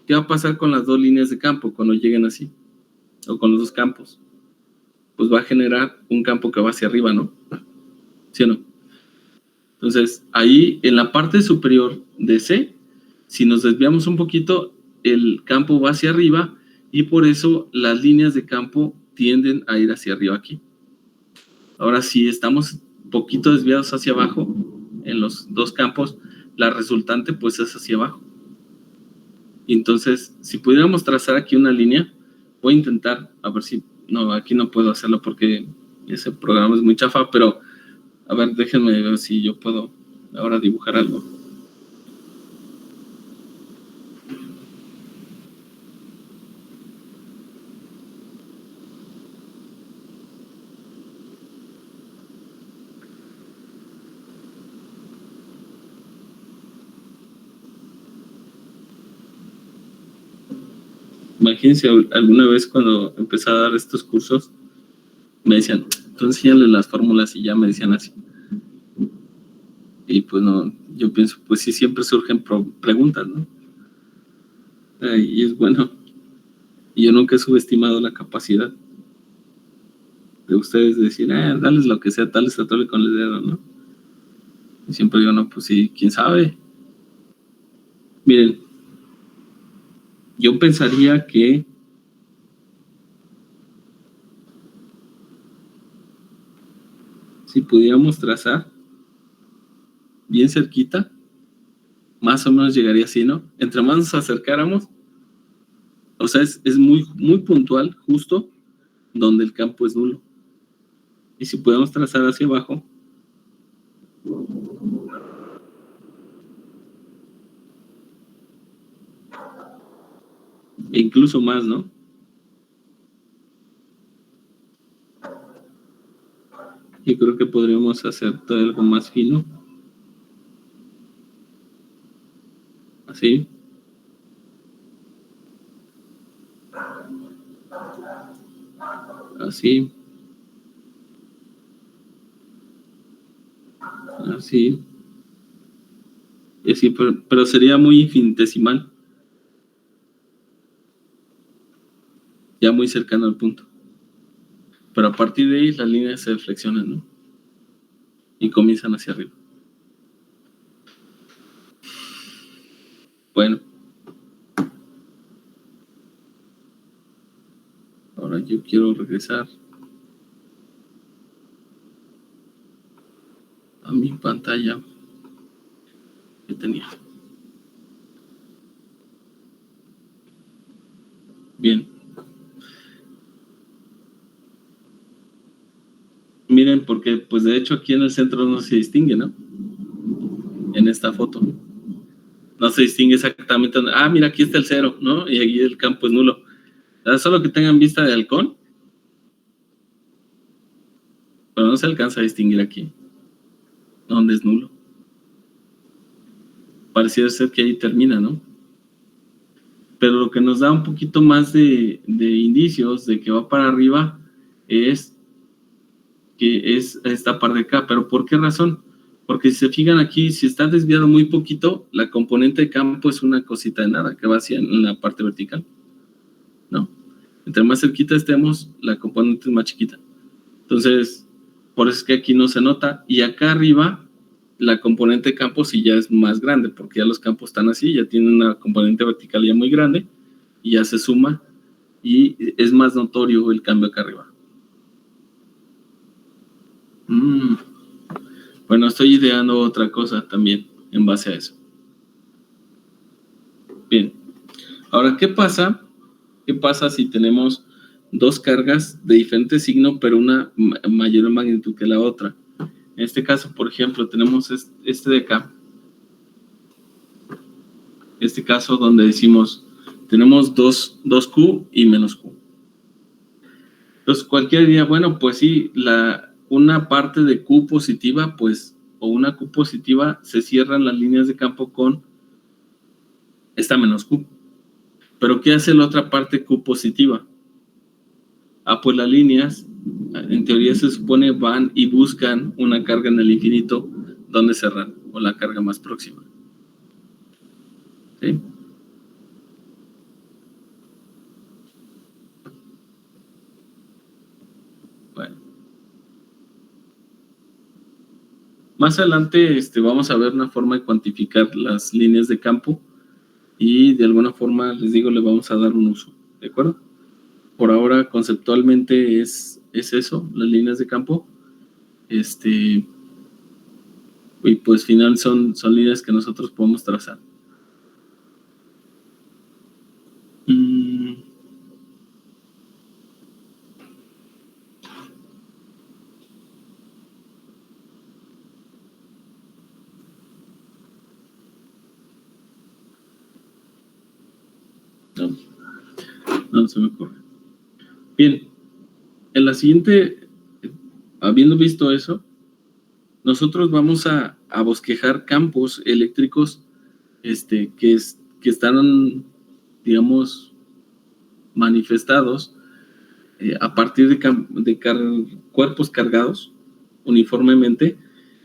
¿Qué va a pasar con las 2 líneas de campo cuando lleguen así? O con los 2 campos. Pues va a generar un campo que va hacia arriba, ¿no? ¿Sí o no? Entonces, ahí en la parte superior de C, si nos desviamos un poquito, el campo va hacia arriba y por eso las líneas de campo tienden a ir hacia arriba aquí. Ahora, si estamos un poquito desviados hacia abajo, en los 2 campos, la resultante pues es hacia abajo. Y entonces, si pudiéramos trazar aquí una línea, voy a intentar, a ver si, no, aquí no puedo hacerlo porque ese programa es muy chafa, pero a ver, déjenme ver si yo puedo ahora dibujar algo. Imagínense, alguna vez cuando empecé a dar estos cursos, me decían, tú enséñale las fórmulas y ya me decían así. Y pues no, yo pienso, pues sí, siempre surgen preguntas, ¿no? Y es bueno. Y yo nunca he subestimado la capacidad de ustedes de decir, dales lo que sea, tales atole con el dedo, ¿no? Y siempre digo, no, pues sí, quién sabe. Miren, yo pensaría que si pudiéramos trazar bien cerquita, más o menos llegaría así, ¿no? Entre más nos acercáramos, o sea, es muy, muy puntual, justo donde el campo es nulo. Y si podemos trazar hacia abajo, e incluso más, ¿no? Yo creo que podríamos hacer todo algo más fino. Así. Así. Así. Y así, pero sería muy infinitesimal. Ya muy cercano al punto. Pero a partir de ahí las líneas se flexionan, ¿no? Y comienzan hacia arriba. Bueno. Ahora yo quiero regresar a mi pantalla que tenía. Bien. Miren, porque pues de hecho aquí en el centro no se distingue, ¿no? En esta foto. No se distingue exactamente. Mira, aquí está el 0, ¿no? Y aquí el campo es nulo. Solo que tengan vista de halcón. Pero no se alcanza a distinguir aquí. Donde es nulo. Pareciera ser que ahí termina, ¿no? Pero lo que nos da un poquito más de indicios de que va para arriba es que es esta parte de acá. ¿Pero por qué razón? Porque si se fijan aquí, si está desviado muy poquito, la componente de campo es una cosita de nada que va hacia en la parte vertical, ¿no? Entre más cerquita estemos, la componente es más chiquita. Entonces, por eso es que aquí no se nota. Y acá arriba, la componente de campo sí ya es más grande, porque ya los campos están así, ya tienen una componente vertical ya muy grande, y ya se suma, y es más notorio el cambio acá arriba. Bueno, estoy ideando otra cosa también en base a eso. Bien. Ahora, ¿qué pasa? ¿Qué pasa si tenemos dos cargas de diferente signo, pero una mayor magnitud que la otra? En este caso, por ejemplo, tenemos este de acá. Este caso donde decimos, tenemos 2Q y menos Q. Entonces, cualquiera diría, bueno, pues sí, una parte de Q positiva, pues, o una Q positiva, se cierran las líneas de campo con esta menos Q. Pero ¿qué hace la otra parte Q positiva? Pues las líneas, en teoría se supone, van y buscan una carga en el infinito donde cerrar, o la carga más próxima. ¿Sí? Bueno. Más adelante vamos a ver una forma de cuantificar las líneas de campo y de alguna forma, les digo, le vamos a dar un uso, ¿de acuerdo? Por ahora, conceptualmente es eso, las líneas de campo. Y pues final son líneas que nosotros podemos trazar. No se me ocurre. Bien, en la siguiente, habiendo visto eso, nosotros vamos a bosquejar campos eléctricos que están, digamos, manifestados a partir de cuerpos cargados uniformemente,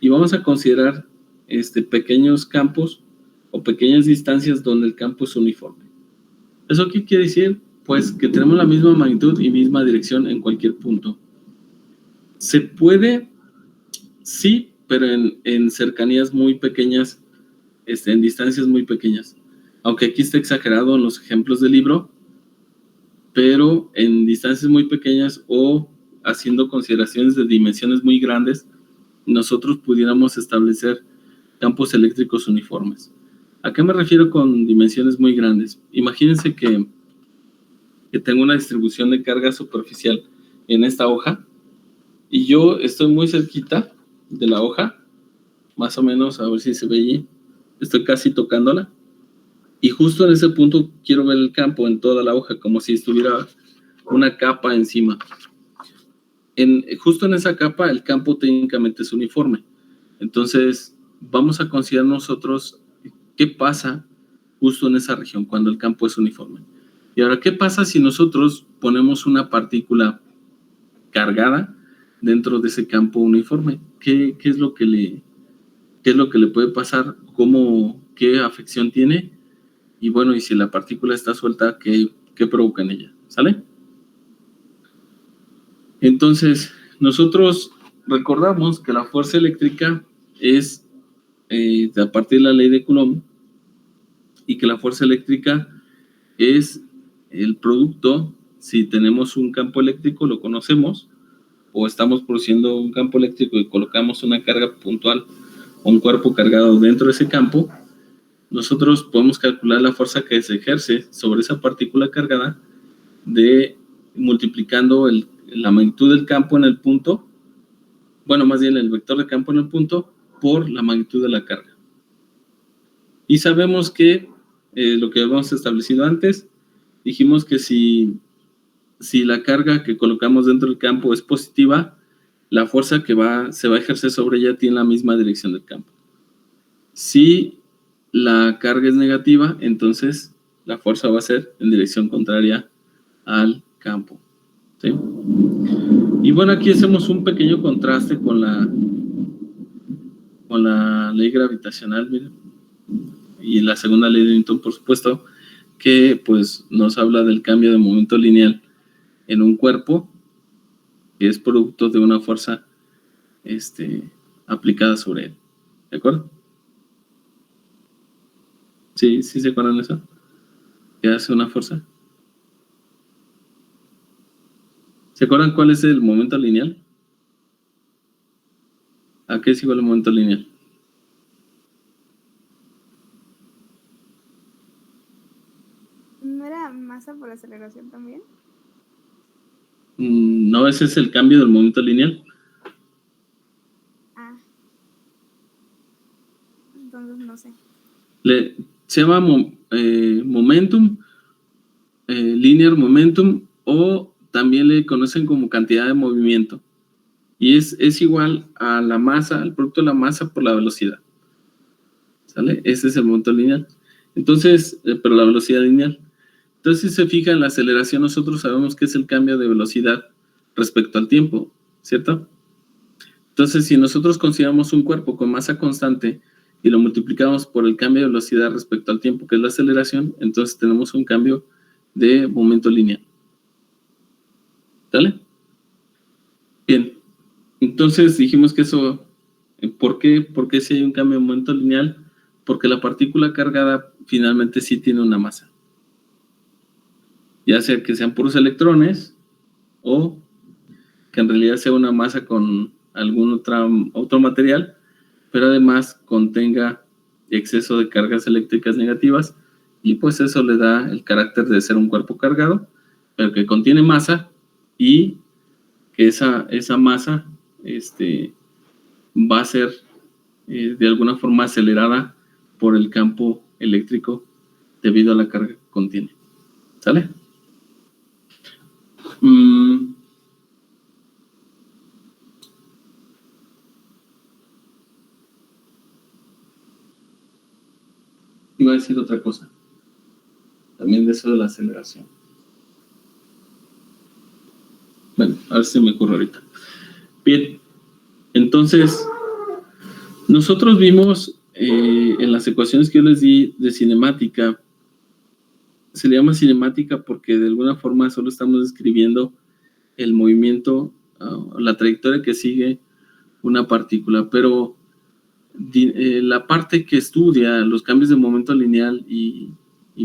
y vamos a considerar pequeños campos o pequeñas distancias donde el campo es uniforme. ¿Eso qué quiere decir? Pues que tenemos la misma magnitud y misma dirección en cualquier punto. Se puede, sí, pero en cercanías muy pequeñas, en distancias muy pequeñas. Aunque aquí está exagerado en los ejemplos del libro, pero en distancias muy pequeñas o haciendo consideraciones de dimensiones muy grandes, nosotros pudiéramos establecer campos eléctricos uniformes. ¿A qué me refiero con dimensiones muy grandes? Imagínense que tengo una distribución de carga superficial en esta hoja y yo estoy muy cerquita de la hoja, más o menos, a ver si se ve allí, estoy casi tocándola, y justo en ese punto quiero ver el campo en toda la hoja, como si estuviera una capa encima. Justo en esa capa el campo técnicamente es uniforme. Entonces vamos a considerar nosotros qué pasa justo en esa región cuando el campo es uniforme. Y ahora, ¿qué pasa si nosotros ponemos una partícula cargada dentro de ese campo uniforme? ¿Qué es lo que le puede pasar? ¿Qué afección tiene? Y bueno, y si la partícula está suelta, ¿qué provoca en ella? ¿Sale? Entonces, nosotros recordamos que la fuerza eléctrica es a partir de la ley de Coulomb, y que la fuerza eléctrica es el producto, si tenemos un campo eléctrico, lo conocemos, o estamos produciendo un campo eléctrico y colocamos una carga puntual o un cuerpo cargado dentro de ese campo, nosotros podemos calcular la fuerza que se ejerce sobre esa partícula cargada multiplicando la magnitud del campo en el punto, bueno, más bien el vector de campo en el punto, por la magnitud de la carga. Y sabemos que lo que habíamos establecido antes, dijimos que si la carga que colocamos dentro del campo es positiva, la fuerza que se va a ejercer sobre ella tiene la misma dirección del campo. Si la carga es negativa, entonces la fuerza va a ser en dirección contraria al campo. ¿Sí? Y bueno, aquí hacemos un pequeño contraste con la ley gravitacional, miren, y la segunda ley de Newton, por supuesto, que pues nos habla del cambio de momento lineal en un cuerpo que es producto de una fuerza aplicada sobre él. ¿De acuerdo? ¿Sí se acuerdan de eso? ¿Qué hace una fuerza? ¿Se acuerdan cuál es el momento lineal? ¿A qué es igual el momento lineal? ¿No era masa por aceleración también? No, ese es el cambio del momento lineal. Ah. Entonces no sé. Se llama momentum, linear momentum, o también le conocen como cantidad de movimiento. Y es igual a la masa, al producto de la masa por la velocidad. ¿Sale? Ese es el momento lineal. Entonces, pero la velocidad lineal. Entonces, si se fija en la aceleración, nosotros sabemos que es el cambio de velocidad respecto al tiempo, ¿cierto? Entonces, si nosotros consideramos un cuerpo con masa constante y lo multiplicamos por el cambio de velocidad respecto al tiempo, que es la aceleración, entonces tenemos un cambio de momento lineal. ¿Sale? Bien. Entonces dijimos que eso, ¿por qué si hay un cambio de momento lineal? Porque la partícula cargada finalmente sí tiene una masa. Ya sea que sean puros electrones o que en realidad sea una masa con algún otro material, pero además contenga exceso de cargas eléctricas negativas, y pues eso le da el carácter de ser un cuerpo cargado, pero que contiene masa, y que esa masa va a ser de alguna forma acelerada por el campo eléctrico debido a la carga que contiene. ¿Sale? Iba a decir otra cosa. También de eso de la aceleración. Bueno, a ver si me ocurre ahorita. Bien, entonces, nosotros vimos en las ecuaciones que yo les di de cinemática, se le llama cinemática porque de alguna forma solo estamos describiendo el movimiento, la trayectoria que sigue una partícula, pero la parte que estudia los cambios de momento lineal y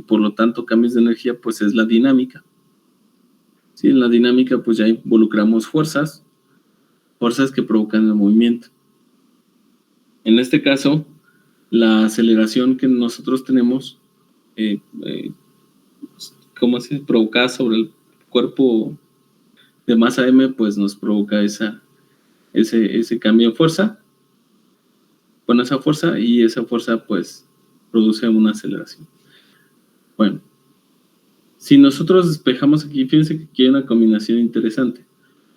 por lo tanto cambios de energía, pues es la dinámica. ¿Sí? En la dinámica pues ya involucramos fuerzas que provocan el movimiento. En este caso, la aceleración que nosotros tenemos, como se provocada sobre el cuerpo de masa m, pues nos provoca ese cambio de fuerza. Bueno, esa fuerza, y esa fuerza pues produce una aceleración. Bueno, si nosotros despejamos aquí, fíjense que aquí hay una combinación interesante,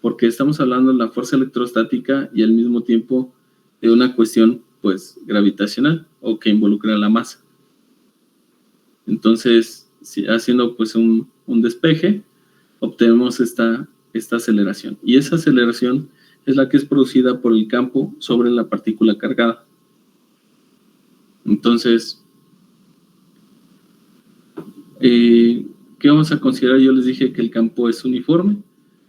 porque estamos hablando de la fuerza electrostática y al mismo tiempo de una cuestión pues gravitacional o que involucra la masa. Entonces, haciendo pues un despeje, obtenemos esta aceleración. Y esa aceleración es la que es producida por el campo sobre la partícula cargada. Entonces, ¿qué vamos a considerar? Yo les dije que el campo es uniforme,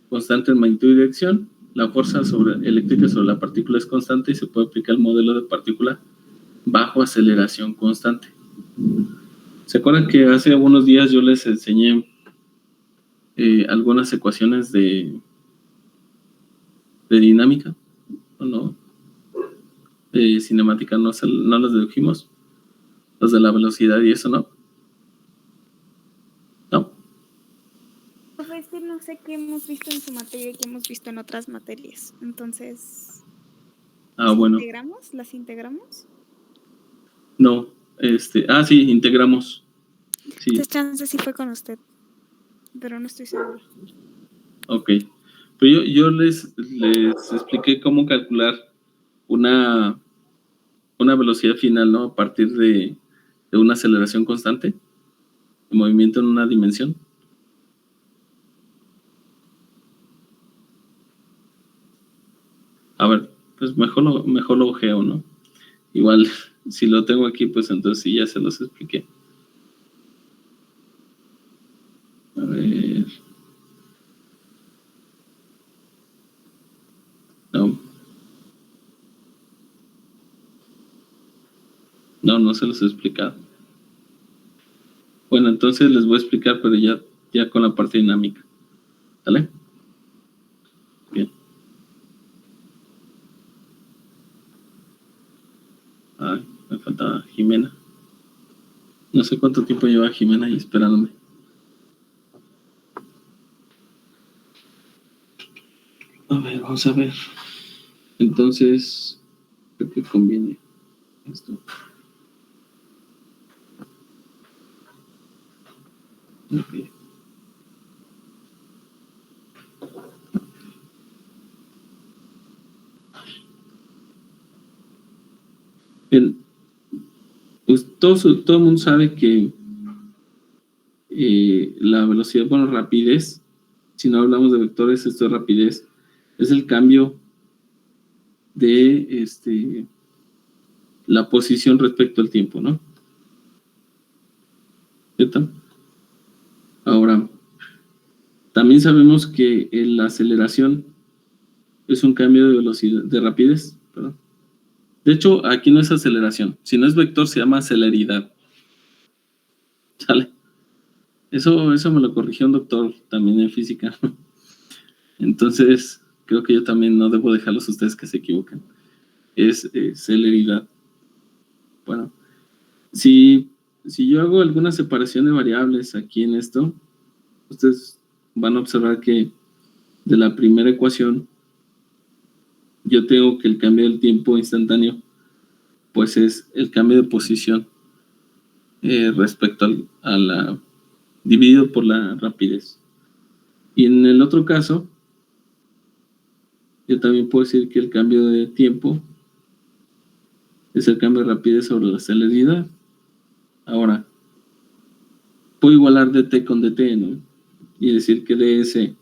constante en magnitud y dirección. La fuerza eléctrica sobre la partícula es constante y se puede aplicar el modelo de partícula bajo aceleración constante. ¿Se acuerdan que hace algunos días yo les enseñé algunas ecuaciones de dinámica? ¿O no? De cinemática no las dedujimos. Los de la velocidad y eso, ¿no? ¿No? Profesor, no sé qué hemos visto en su materia y qué hemos visto en otras materias. Entonces, Bueno. ¿las integramos? No, sí, integramos. Sí. Entonces, chance sí fue con usted, pero no estoy seguro. Ok. Pero yo les expliqué cómo calcular una velocidad final, ¿no? A partir de una aceleración constante, de movimiento en una dimensión. A ver, pues mejor lo ojeo, ¿no? Igual, si lo tengo aquí, pues entonces sí, ya se los expliqué. A ver. No se los he explicado. Bueno, entonces les voy a explicar, pero ya con la parte dinámica. ¿Vale? Bien. Ay, me faltaba Jimena. No sé cuánto tiempo lleva Jimena ahí esperándome. A ver, vamos a ver. Entonces, creo que conviene esto. Okay. Bien. Pues todo el mundo sabe que la velocidad, bueno, rapidez, si no hablamos de vectores, esto es rapidez, es el cambio de la posición respecto al tiempo, ¿no? ¿Cierto? Ahora, también sabemos que la aceleración es un cambio de velocidad, de rapidez, perdón. De hecho, aquí no es aceleración. Si no es vector, se llama celeridad. ¿Sale? Eso me lo corrigió un doctor también en física. Entonces, creo que yo también no debo dejarlos a ustedes que se equivoquen. Es celeridad. Bueno, si yo hago alguna separación de variables aquí en esto, ustedes van a observar que de la primera ecuación yo tengo que el cambio del tiempo instantáneo pues es el cambio de posición respecto a la dividido por la rapidez. Y en el otro caso yo también puedo decir que el cambio de tiempo es el cambio de rapidez sobre la celeridad. Ahora, puedo igualar dt con dt, ¿no? Y decir que ds en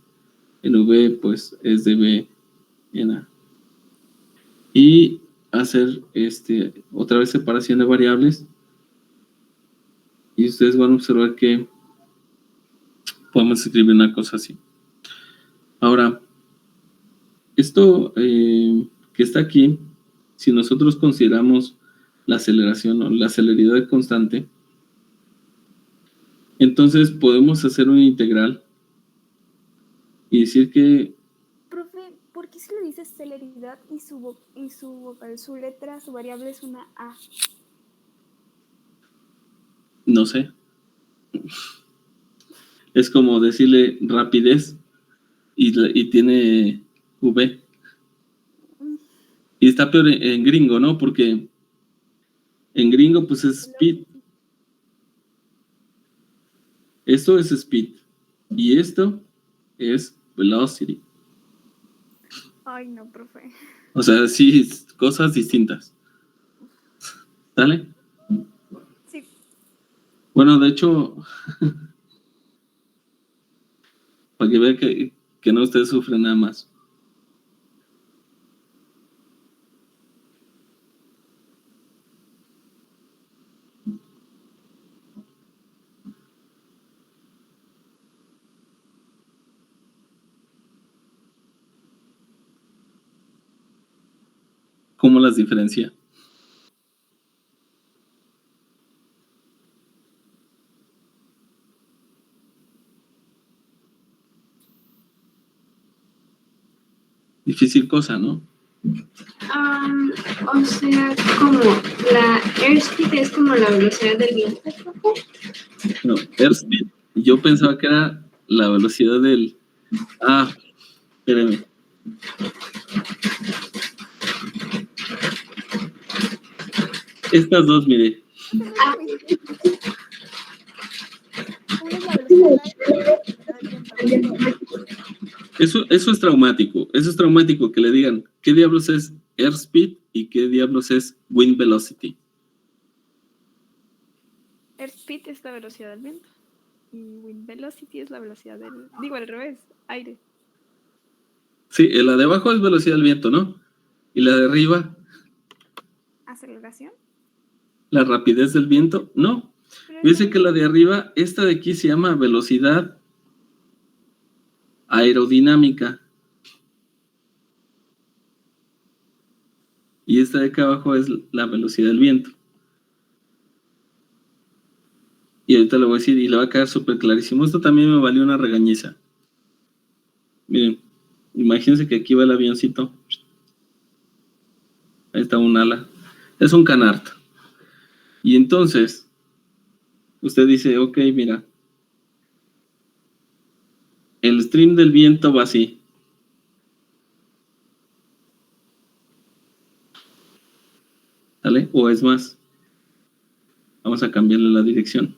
v pues es dv en a. Y hacer otra vez separación de variables y ustedes van a observar que podemos escribir una cosa así. Ahora, esto que está aquí, si nosotros consideramos la aceleración o la celeridad constante, entonces podemos hacer una integral y decir que... Profe, ¿por qué se le dice celeridad y su letra, su variable es una A? No sé. Es como decirle rapidez y tiene V. Y está peor en gringo, ¿no? Porque en gringo pues es speed. Esto es speed. Y esto es velocity. Ay, no, profe. O sea, sí, cosas distintas. ¿Sale? Sí. Bueno, de hecho, para que vean que no ustedes sufren nada más. ¿Cómo las diferencia? Difícil cosa, ¿no? O sea, como la airspeed es como la velocidad del viento. No, airspeed. Yo pensaba que era la velocidad del... Ah, espérame. Estas dos, mire. Una es la velocidad del viento. Eso es traumático. Eso es traumático que le digan qué diablos es airspeed y qué diablos es wind velocity. Airspeed es la velocidad del viento. Y wind velocity es la velocidad del... Digo, al revés, aire. Sí, la de abajo es velocidad del viento, ¿no? Y la de arriba, ¿Aceleración? la rapidez del viento, no. Dice que la de arriba, esta de aquí se llama velocidad aerodinámica. Y esta de acá abajo es la velocidad del viento. Y ahorita le voy a decir, y le va a quedar súper clarísimo. Esto también me valió una regañiza. Miren, imagínense que aquí va el avioncito. Ahí está un ala. Es un canard. Y entonces, usted dice, ok, mira, el stream del viento va así. ¿Sale? O es más, vamos a cambiarle la dirección.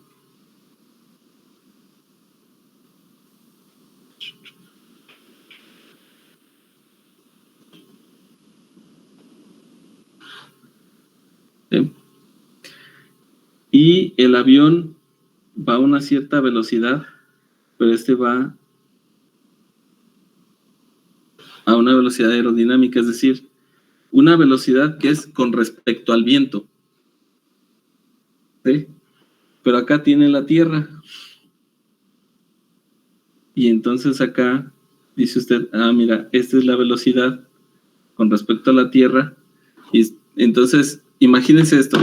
¿Sí? Y el avión va a una cierta velocidad, pero este va a una velocidad aerodinámica, es decir, una velocidad que es con respecto al viento. ¿Sí? Pero acá tiene la Tierra. Y entonces acá dice usted, mira, esta es la velocidad con respecto a la Tierra. Y entonces, imagínense esto.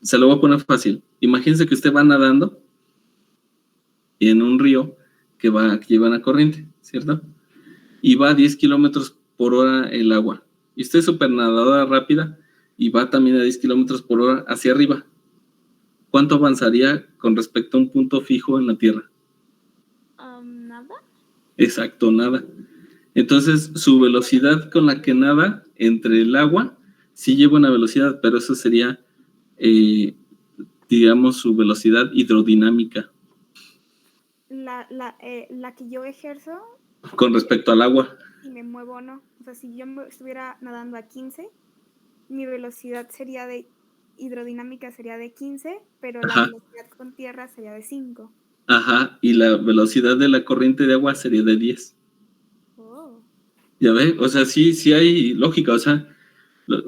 Se lo voy a poner fácil. Imagínense que usted va nadando en un río que lleva una corriente, ¿cierto? Y va a 10 kilómetros por hora el agua. Y usted es súper nadadora rápida y va también a 10 kilómetros por hora hacia arriba. ¿Cuánto avanzaría con respecto a un punto fijo en la Tierra? ¿Nada? Exacto, nada. Entonces, su velocidad con la que nada entre el agua sí lleva una velocidad, pero eso sería, digamos, su velocidad hidrodinámica. La que yo ejerzo... Con respecto al agua. Si me muevo o no. O sea, si yo estuviera nadando a 15, mi velocidad sería de hidrodinámica sería de 15, pero la velocidad con tierra sería de 5. Ajá, y la velocidad de la corriente de agua sería de 10. Oh. ¿Ya ve? O sea, sí hay lógica. O sea,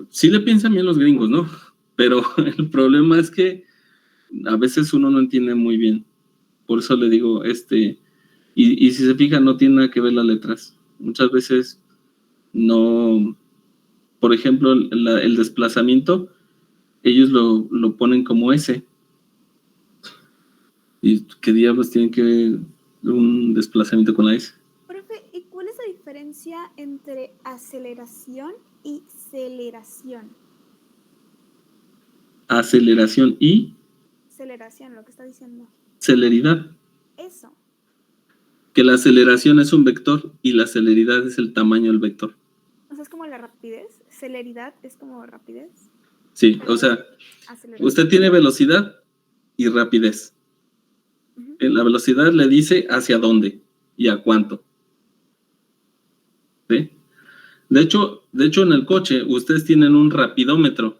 Sí le piensan bien los gringos, ¿no? Pero el problema es que a veces uno no entiende muy bien. Por eso le digo, y si se fija, no tiene nada que ver las letras. Muchas veces no, por ejemplo, el desplazamiento, ellos lo ponen como S. ¿Y qué diablos tienen que ver un desplazamiento con la S? Profe, ¿y cuál es la diferencia entre aceleración y celeración? Aceleración y Celeración, lo que está diciendo. celeridad. Eso. Que la aceleración es un vector y la celeridad es el tamaño del vector. O sea, es como la rapidez. Celeridad es como rapidez. Sí, o sea, Aceleración. usted tiene velocidad y rapidez. Ujú. La velocidad le dice hacia dónde y a cuánto. ¿Sí? De hecho, en el coche ustedes tienen un rapidómetro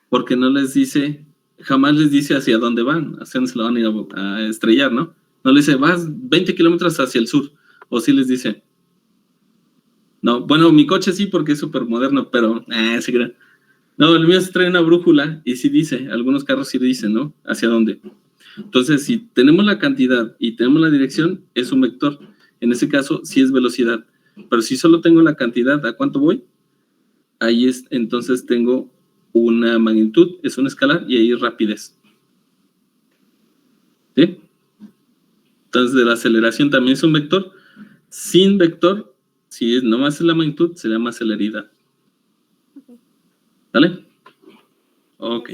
porque no les dice, jamás les dice hacia dónde van, hacia dónde se lo van a ir a estrellar, ¿no? No les dice, vas 20 kilómetros hacia el sur, o sí les dice. No, bueno, mi coche sí porque es súper moderno, pero, sí creo. No, el mío se trae una brújula y sí dice, algunos carros sí dicen, ¿no? ¿Hacia dónde? Entonces, si tenemos la cantidad y tenemos la dirección, es un vector. En ese caso, sí es velocidad. Pero si solo tengo la cantidad, ¿a cuánto voy? Ahí es, entonces tengo una magnitud, es una escalar y ahí es rapidez. ¿Sí? Entonces, de la aceleración también es un vector. Sin vector, si es nomás es la magnitud, se llama celeridad. Ok. ¿Vale? Ok.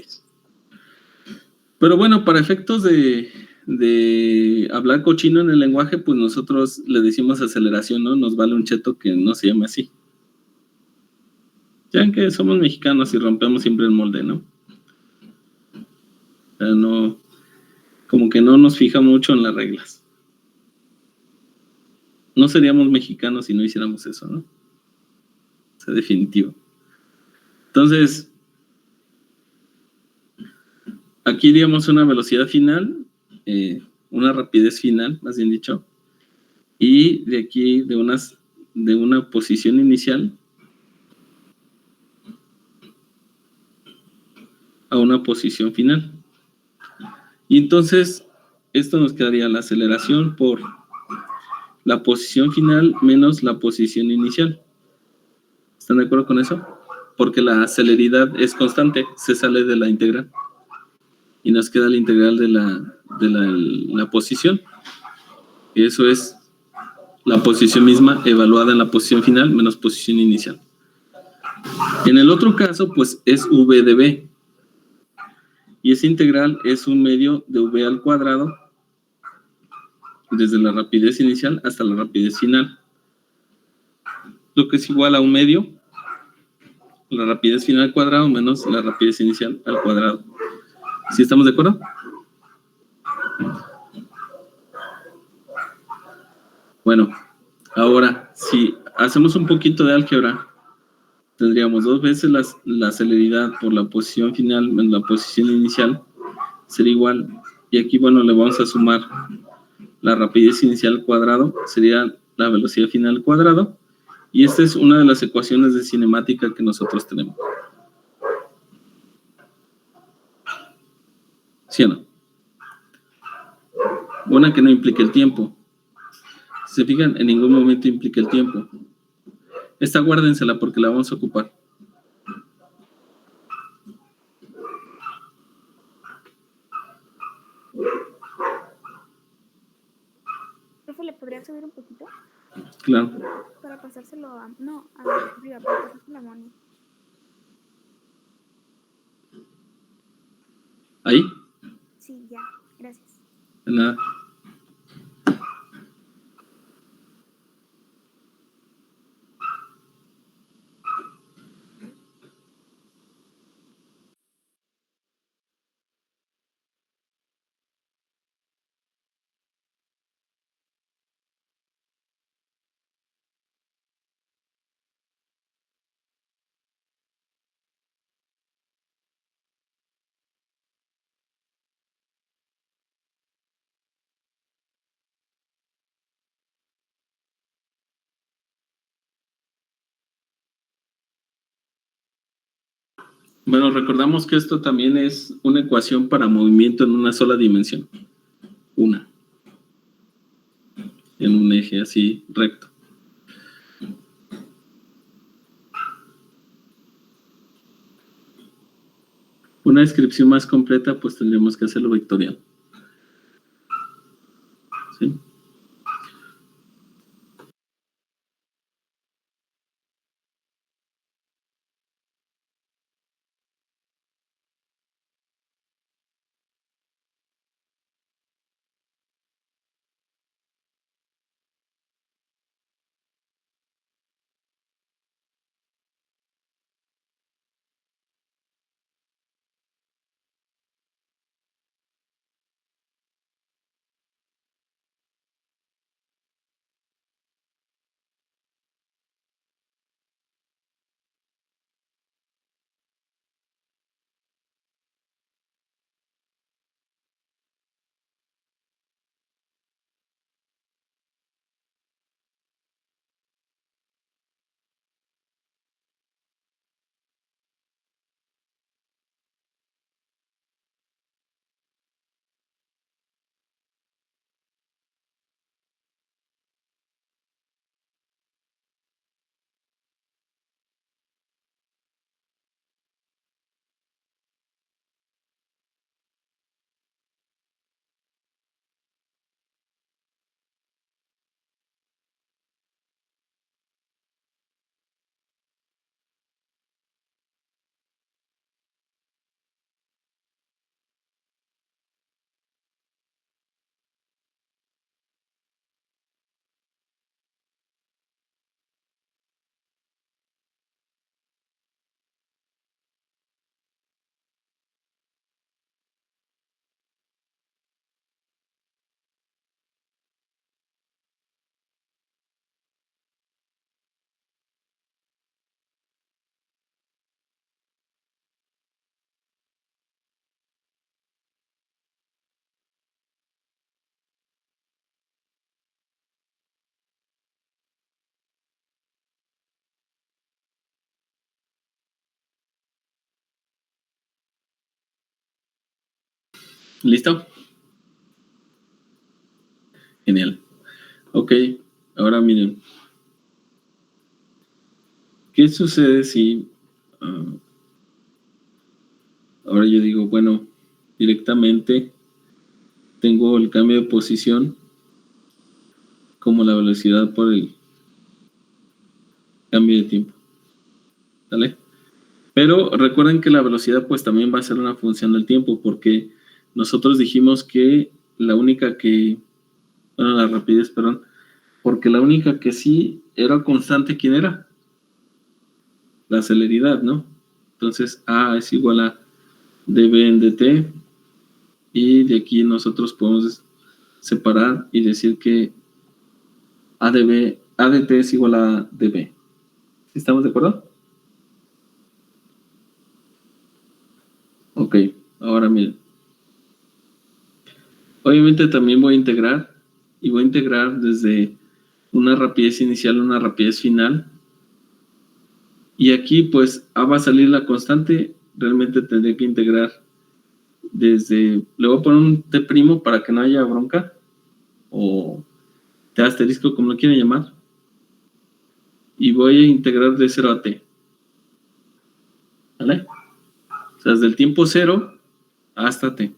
Pero bueno, para efectos de hablar cochino en el lenguaje, pues nosotros le decimos aceleración, ¿no? Nos vale un cheto que no se llame así. Ya que somos mexicanos y rompemos siempre el molde, ¿no? O sea, no, como que no nos fijamos mucho en las reglas. No seríamos mexicanos si no hiciéramos eso, ¿no? O sea, definitivo. Entonces, aquí digamos una velocidad final, una rapidez final, más bien dicho, y de aquí de una posición inicial a una posición final. Y entonces, esto nos quedaría la aceleración por la posición final menos la posición inicial. ¿Están de acuerdo con eso? Porque la celeridad es constante, se sale de la integral. Y nos queda la integral de la posición. Y eso es la posición misma evaluada en la posición final menos posición inicial. En el otro caso, pues es v de b. Y esa integral es un medio de v al cuadrado desde la rapidez inicial hasta la rapidez final. Lo que es igual a un medio, la rapidez final al cuadrado menos la rapidez inicial al cuadrado. ¿Sí estamos de acuerdo? Bueno, ahora, si hacemos un poquito de álgebra, tendríamos 2 veces la celeridad por la posición final menos la posición inicial, sería igual. Y aquí, bueno, le vamos a sumar la rapidez inicial al cuadrado, sería la velocidad final al cuadrado. Y esta es una de las ecuaciones de cinemática que nosotros tenemos. ¿Sí o no? Una que no implica el tiempo. Si se fijan, en ningún momento implica el tiempo. Esta guárdensela porque la vamos a ocupar. Profe, ¿le podría subir un poquito? Claro. Para pasárselo a... No, arriba, para pasárselo a Moni. ¿Ahí? Sí, ya. Gracias. De nada. Bueno, recordamos que esto también es una ecuación para movimiento en una sola dimensión. Una. En un eje así recto. Una descripción más completa, pues tendríamos que hacerlo vectorial. ¿Sí? ¿Listo? Genial. Ok, ahora miren. ¿Qué sucede si ahora yo digo, bueno, directamente tengo el cambio de posición como la velocidad por el cambio de tiempo? ¿Vale? Pero recuerden que la velocidad pues también va a ser una función del tiempo, porque nosotros dijimos que la única que, bueno, la rapidez, perdón, porque la única que sí era constante, ¿quién era? La celeridad, ¿no? Entonces A es igual a dB en dt, y de aquí nosotros podemos separar y decir que ADT es igual a dB. ¿Estamos de acuerdo? Ok, ahora miren. Obviamente también voy a integrar, y voy a integrar desde una rapidez inicial a una rapidez final. Y aquí pues A va a salir la constante, realmente tendré que integrar desde, le voy a poner un T' para que no haya bronca, o T asterisco como lo quieran llamar, y voy a integrar de 0 a T. ¿Vale? O sea, desde el tiempo 0 hasta T.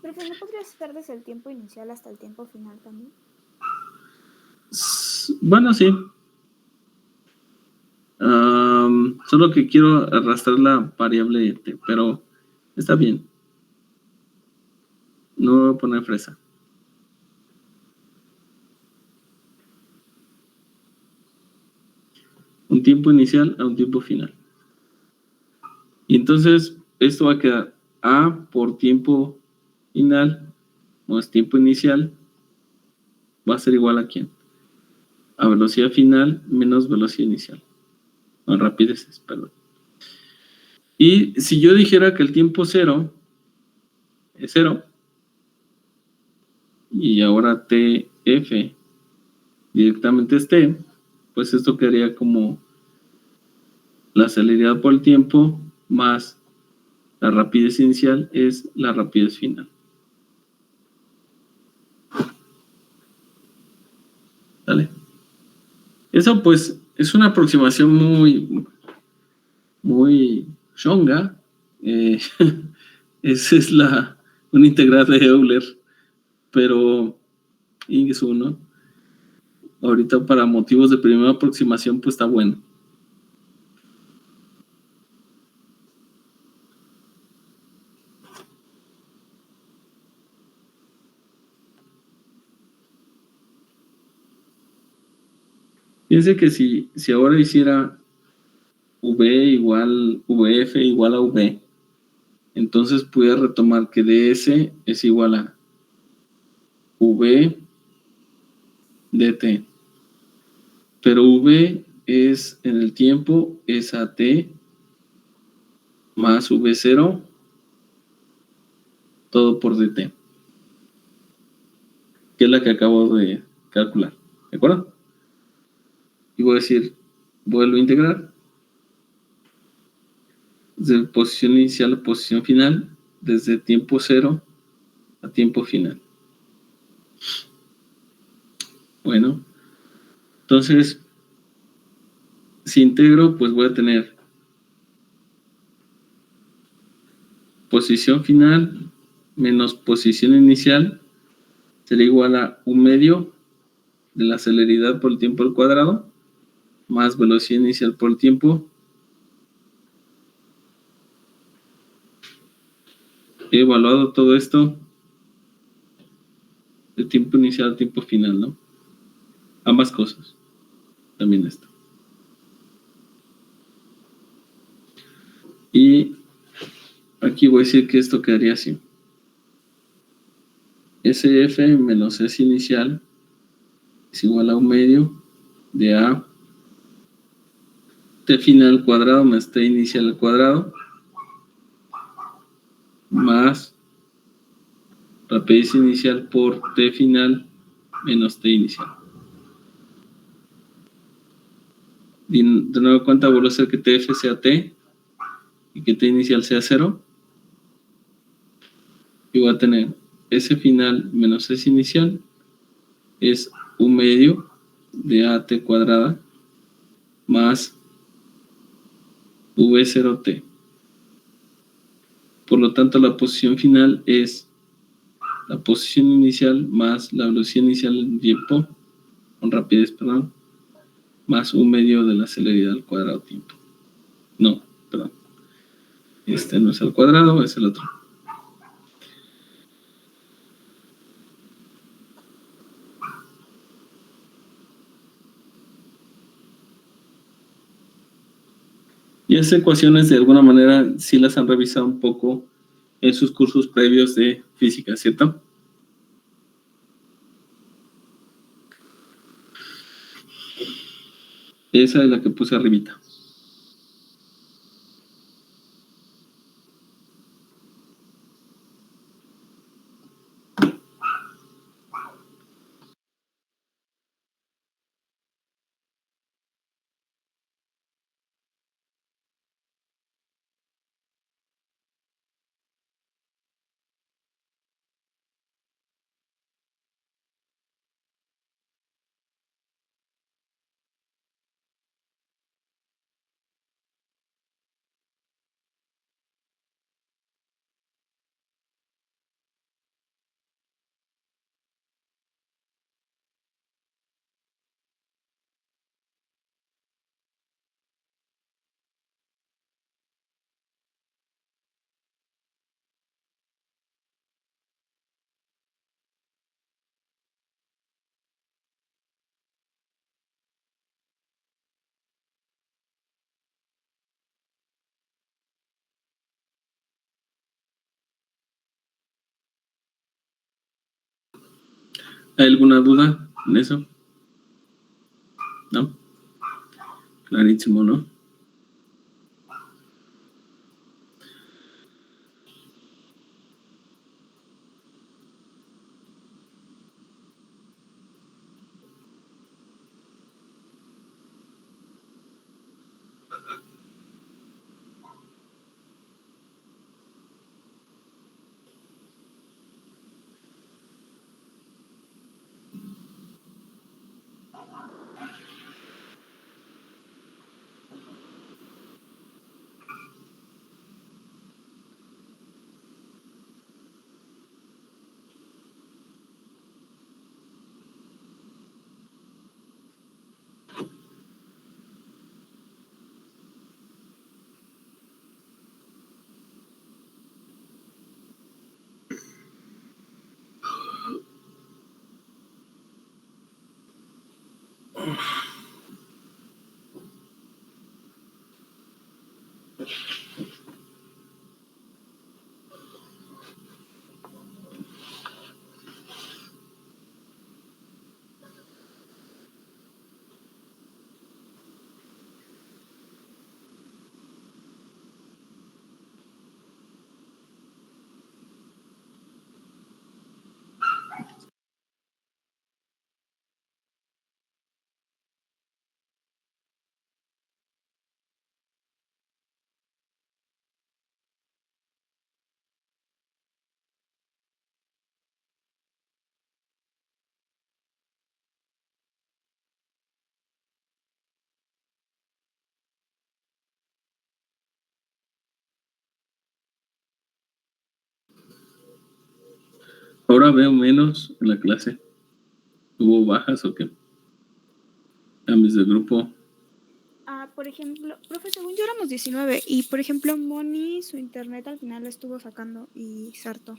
Profe, ¿no podrías estar desde el tiempo inicial hasta el tiempo final también? Bueno, sí. Solo que quiero arrastrar la variable T, pero está bien. No voy a poner fresa. Un tiempo inicial a un tiempo final. Y entonces esto va a quedar A por tiempo final más tiempo inicial va a ser igual a ¿quién? A velocidad final menos velocidad inicial. No, rapidez, perdón. Y si yo dijera que el tiempo 0 es 0, y ahora TF directamente es T, pues esto quedaría como la celeridad por el tiempo más La rapidez inicial es la rapidez final. ¿Vale? Eso pues es una aproximación muy chonga. Esa es una integral de Euler, pero es uno. Ahorita para motivos de primera aproximación pues está bueno. Fíjense que si ahora hiciera VF igual a V, entonces pudiera retomar que ds es igual a V dt. Pero V es en el tiempo, es AT más V0, todo por dt, que es la que acabo de calcular. ¿De acuerdo? Y voy a decir, vuelvo a integrar desde posición inicial a posición final, desde tiempo 0 a tiempo final. Bueno, entonces, si integro, pues voy a tener posición final menos posición inicial será igual a 1/2 de la celeridad por el tiempo al cuadrado más velocidad inicial por el tiempo. He evaluado todo esto de tiempo inicial a tiempo final, ¿no? Ambas cosas. También esto. Y aquí voy a decir que esto quedaría así. SF menos S inicial es igual a 1/2 de A T final al cuadrado más T inicial al cuadrado más rapidez inicial por T final menos T inicial. Y de nuevo cuenta, vuelvo a hacer que TF sea T y que T inicial sea 0. Y voy a tener S final menos S inicial es 1/2 de AT cuadrada más V0T. Por lo tanto, la posición final es la posición inicial más la velocidad inicial en tiempo, con rapidez, perdón, más 1/2 de la celeridad al cuadrado tiempo. No, perdón. Este no es al cuadrado, es el otro. Y esas ecuaciones de alguna manera sí las han revisado un poco en sus cursos previos de física, ¿cierto? Esa es la que puse arribita. ¿Hay alguna duda en eso? ¿No? Clarísimo, ¿no? Ahora veo menos en la clase. ¿Hubo bajas o qué? Cambios de grupo. Por ejemplo, profe, según yo éramos 19 y, por ejemplo, Moni, su internet al final la estuvo sacando y se hartó.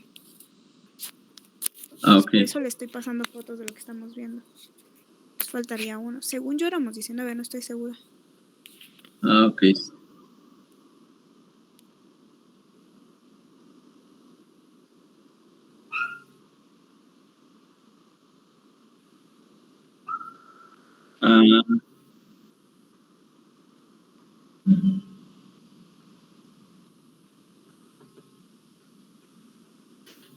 Ok. Por eso le estoy pasando fotos de lo que estamos viendo. Faltaría uno. Según yo éramos 19, no estoy segura. Ok.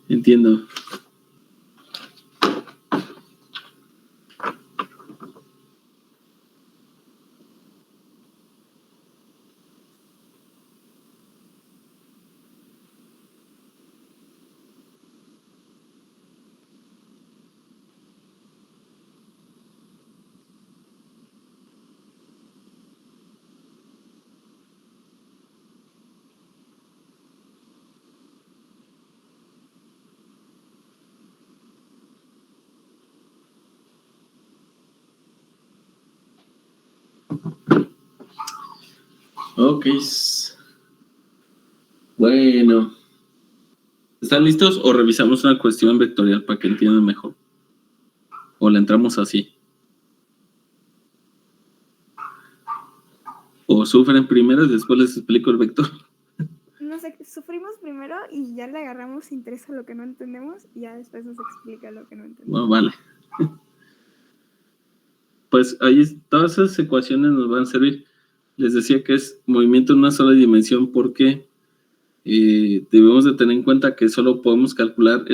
Entiendo. Ok. Bueno. ¿Están listos o revisamos una cuestión vectorial para que entiendan mejor? ¿O le entramos así? ¿O sufren primero y después les explico el vector? No sé, sufrimos primero y ya le agarramos interés a lo que no entendemos y ya después nos explica lo que no entendemos. Bueno, vale. Pues ahí todas esas ecuaciones nos van a servir. Les decía que es movimiento en una sola dimensión porque debemos de tener en cuenta que solo podemos calcular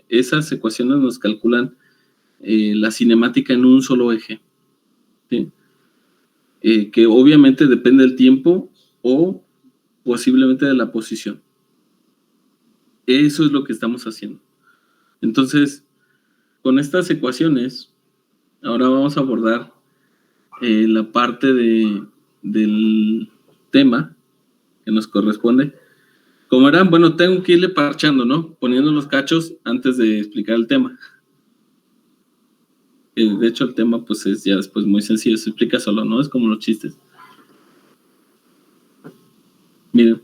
esas ecuaciones nos calculan la cinemática en un solo eje, ¿sí? Que obviamente depende del tiempo o posiblemente de la posición. Eso es lo que estamos haciendo. Entonces, con estas ecuaciones, ahora vamos a abordar la parte del tema que nos corresponde. Como eran, bueno, tengo que irle parchando, ¿no? Poniendo los cachos antes de explicar el tema. De hecho, el tema, pues, es ya después muy sencillo, se explica solo, ¿no? Es como los chistes. Miren.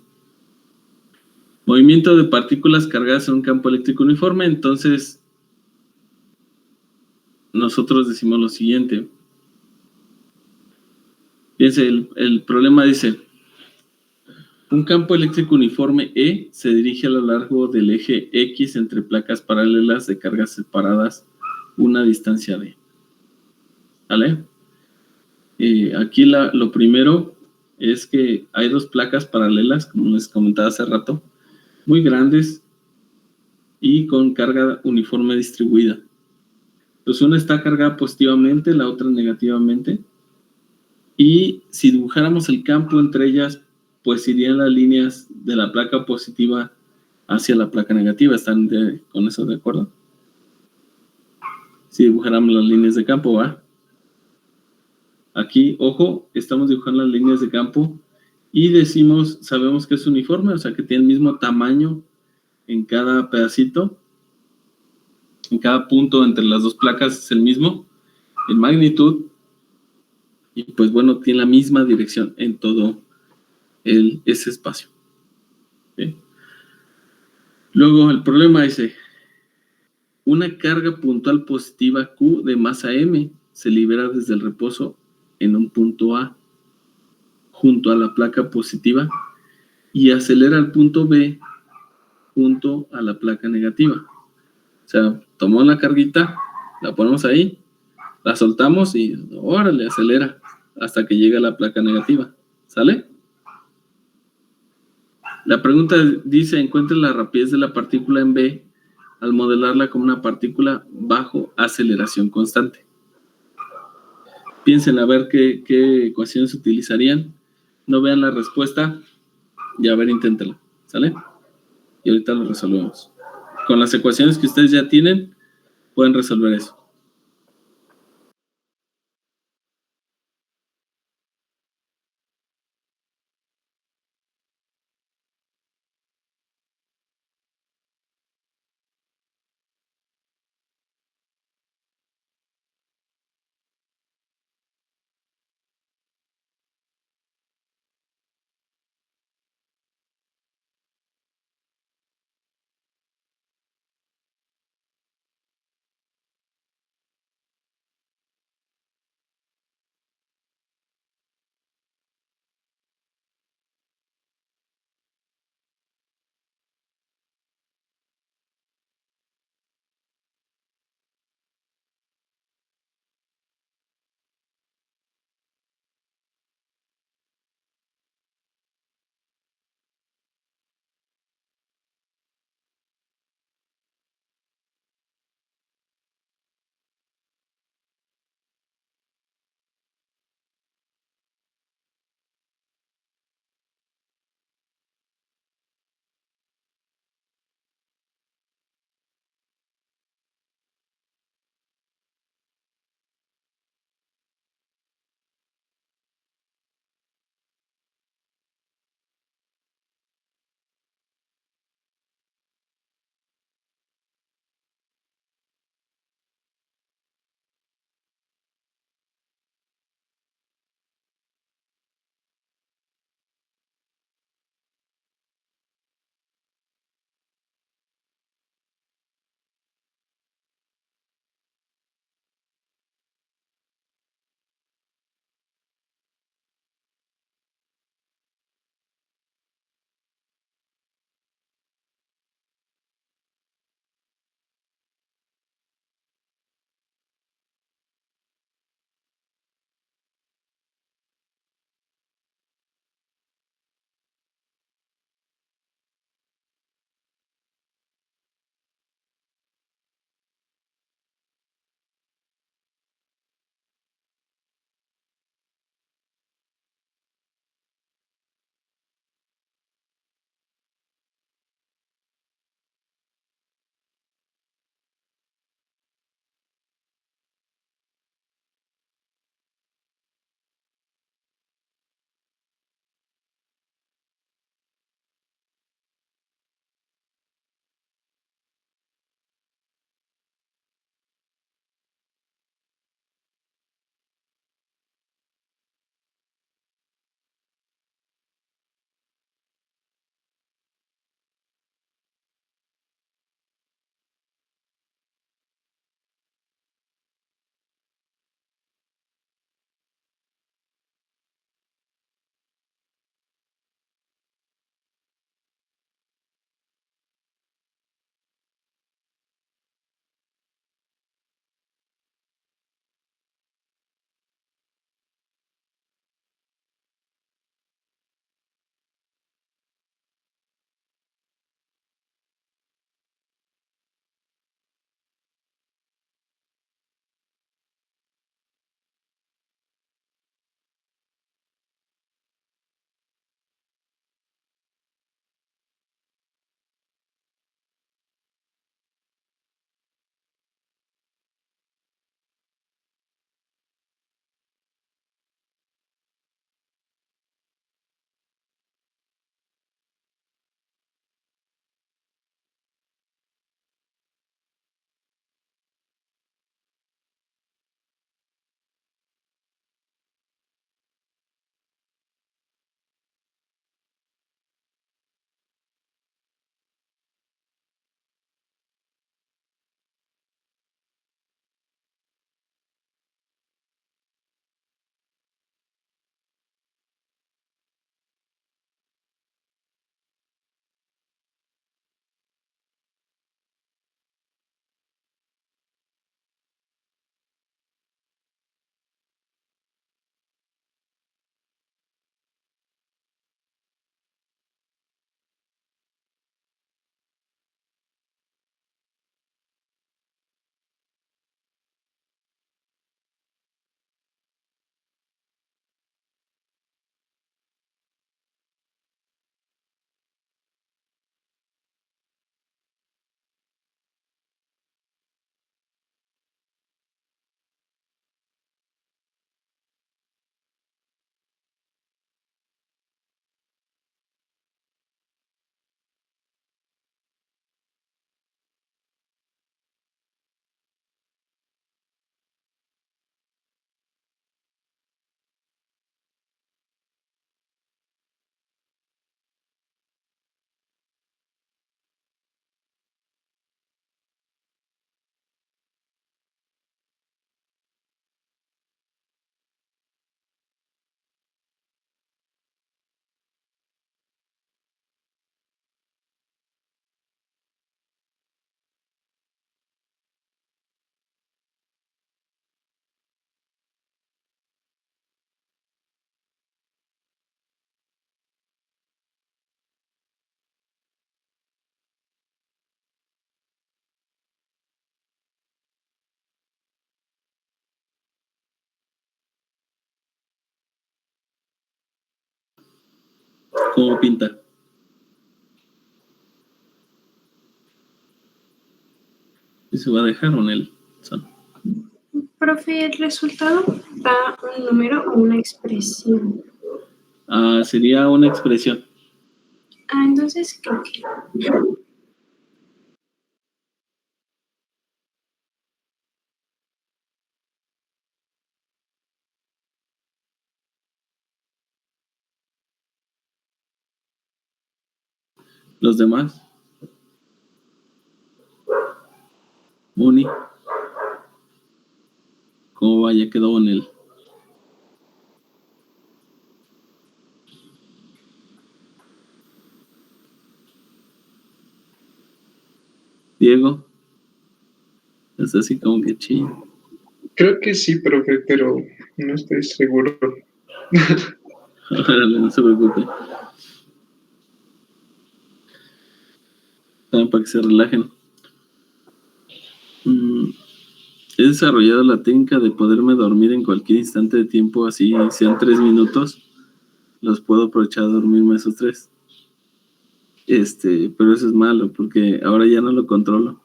Movimiento de partículas cargadas en un campo eléctrico uniforme, entonces nosotros decimos lo siguiente. Fíjense, el problema dice, un campo eléctrico uniforme E se dirige a lo largo del eje X entre placas paralelas de cargas separadas una distancia D. ¿Vale? Aquí lo primero es que hay dos placas paralelas, como les comentaba hace rato, muy grandes y con carga uniforme distribuida. Pues una está cargada positivamente, la otra negativamente. Y si dibujáramos el campo entre ellas, pues irían las líneas de la placa positiva hacia la placa negativa. ¿Están con eso de acuerdo? Si dibujáramos las líneas de campo, ¿va? Aquí, ojo, estamos dibujando las líneas de campo y decimos, sabemos que es uniforme, o sea que tiene el mismo tamaño en cada pedacito. En cada punto entre las dos placas es el mismo en magnitud y pues bueno, tiene la misma dirección en todo ese espacio. ¿Sí? Luego el problema dice, una carga puntual positiva Q de masa M se libera desde el reposo en un punto A junto a la placa positiva y acelera al punto B junto a la placa negativa. O sea, tomamos la carguita, la ponemos ahí, la soltamos y órale, acelera hasta que llega a la placa negativa. ¿Sale? La pregunta dice, encuentre la rapidez de la partícula en B al modelarla como una partícula bajo aceleración constante. Piensen a ver qué ecuaciones utilizarían. No vean la respuesta y a ver, inténtela. ¿Sale? Y ahorita lo resolvemos. Con las ecuaciones que ustedes ya tienen, pueden resolver eso. ¿Cómo pinta? ¿Y se va a dejar o Nelson? Profe, el resultado da un número o una expresión. Sería una expresión. Entonces creo que ¿Los demás? Moni. ¿Cómo va? Ya quedó en él. Diego. Es así como que chido. Creo que sí, profe, pero no estoy seguro. Órale, no se preocupe. También para que se relajen. He desarrollado la técnica de poderme dormir en cualquier instante de tiempo, así sean 3 minutos. Los puedo aprovechar a dormirme esos 3. Pero eso es malo, porque ahora ya no lo controlo.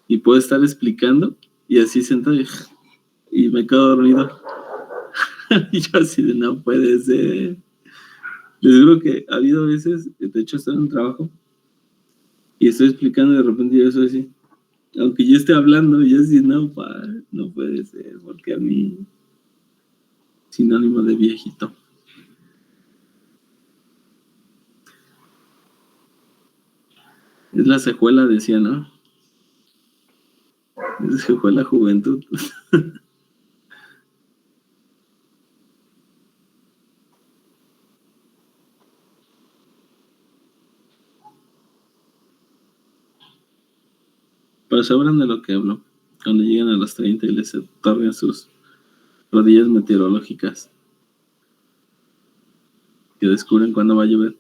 Y puedo estar explicando, y así sentado, y me quedo dormido. Y yo así de, no puede ser. Les digo que ha habido veces, de hecho estoy en un trabajo, y estoy explicando y de repente yo soy así. Aunque yo esté hablando, yo así, no puede ser, porque a mí, sinónimo de viejito. Es la secuela, decía, ¿no? Se fue la juventud. Pero sabrán de lo que hablo. Cuando llegan a los 30 y les otorgan sus rodillas meteorológicas. Que descubren cuándo va a llover.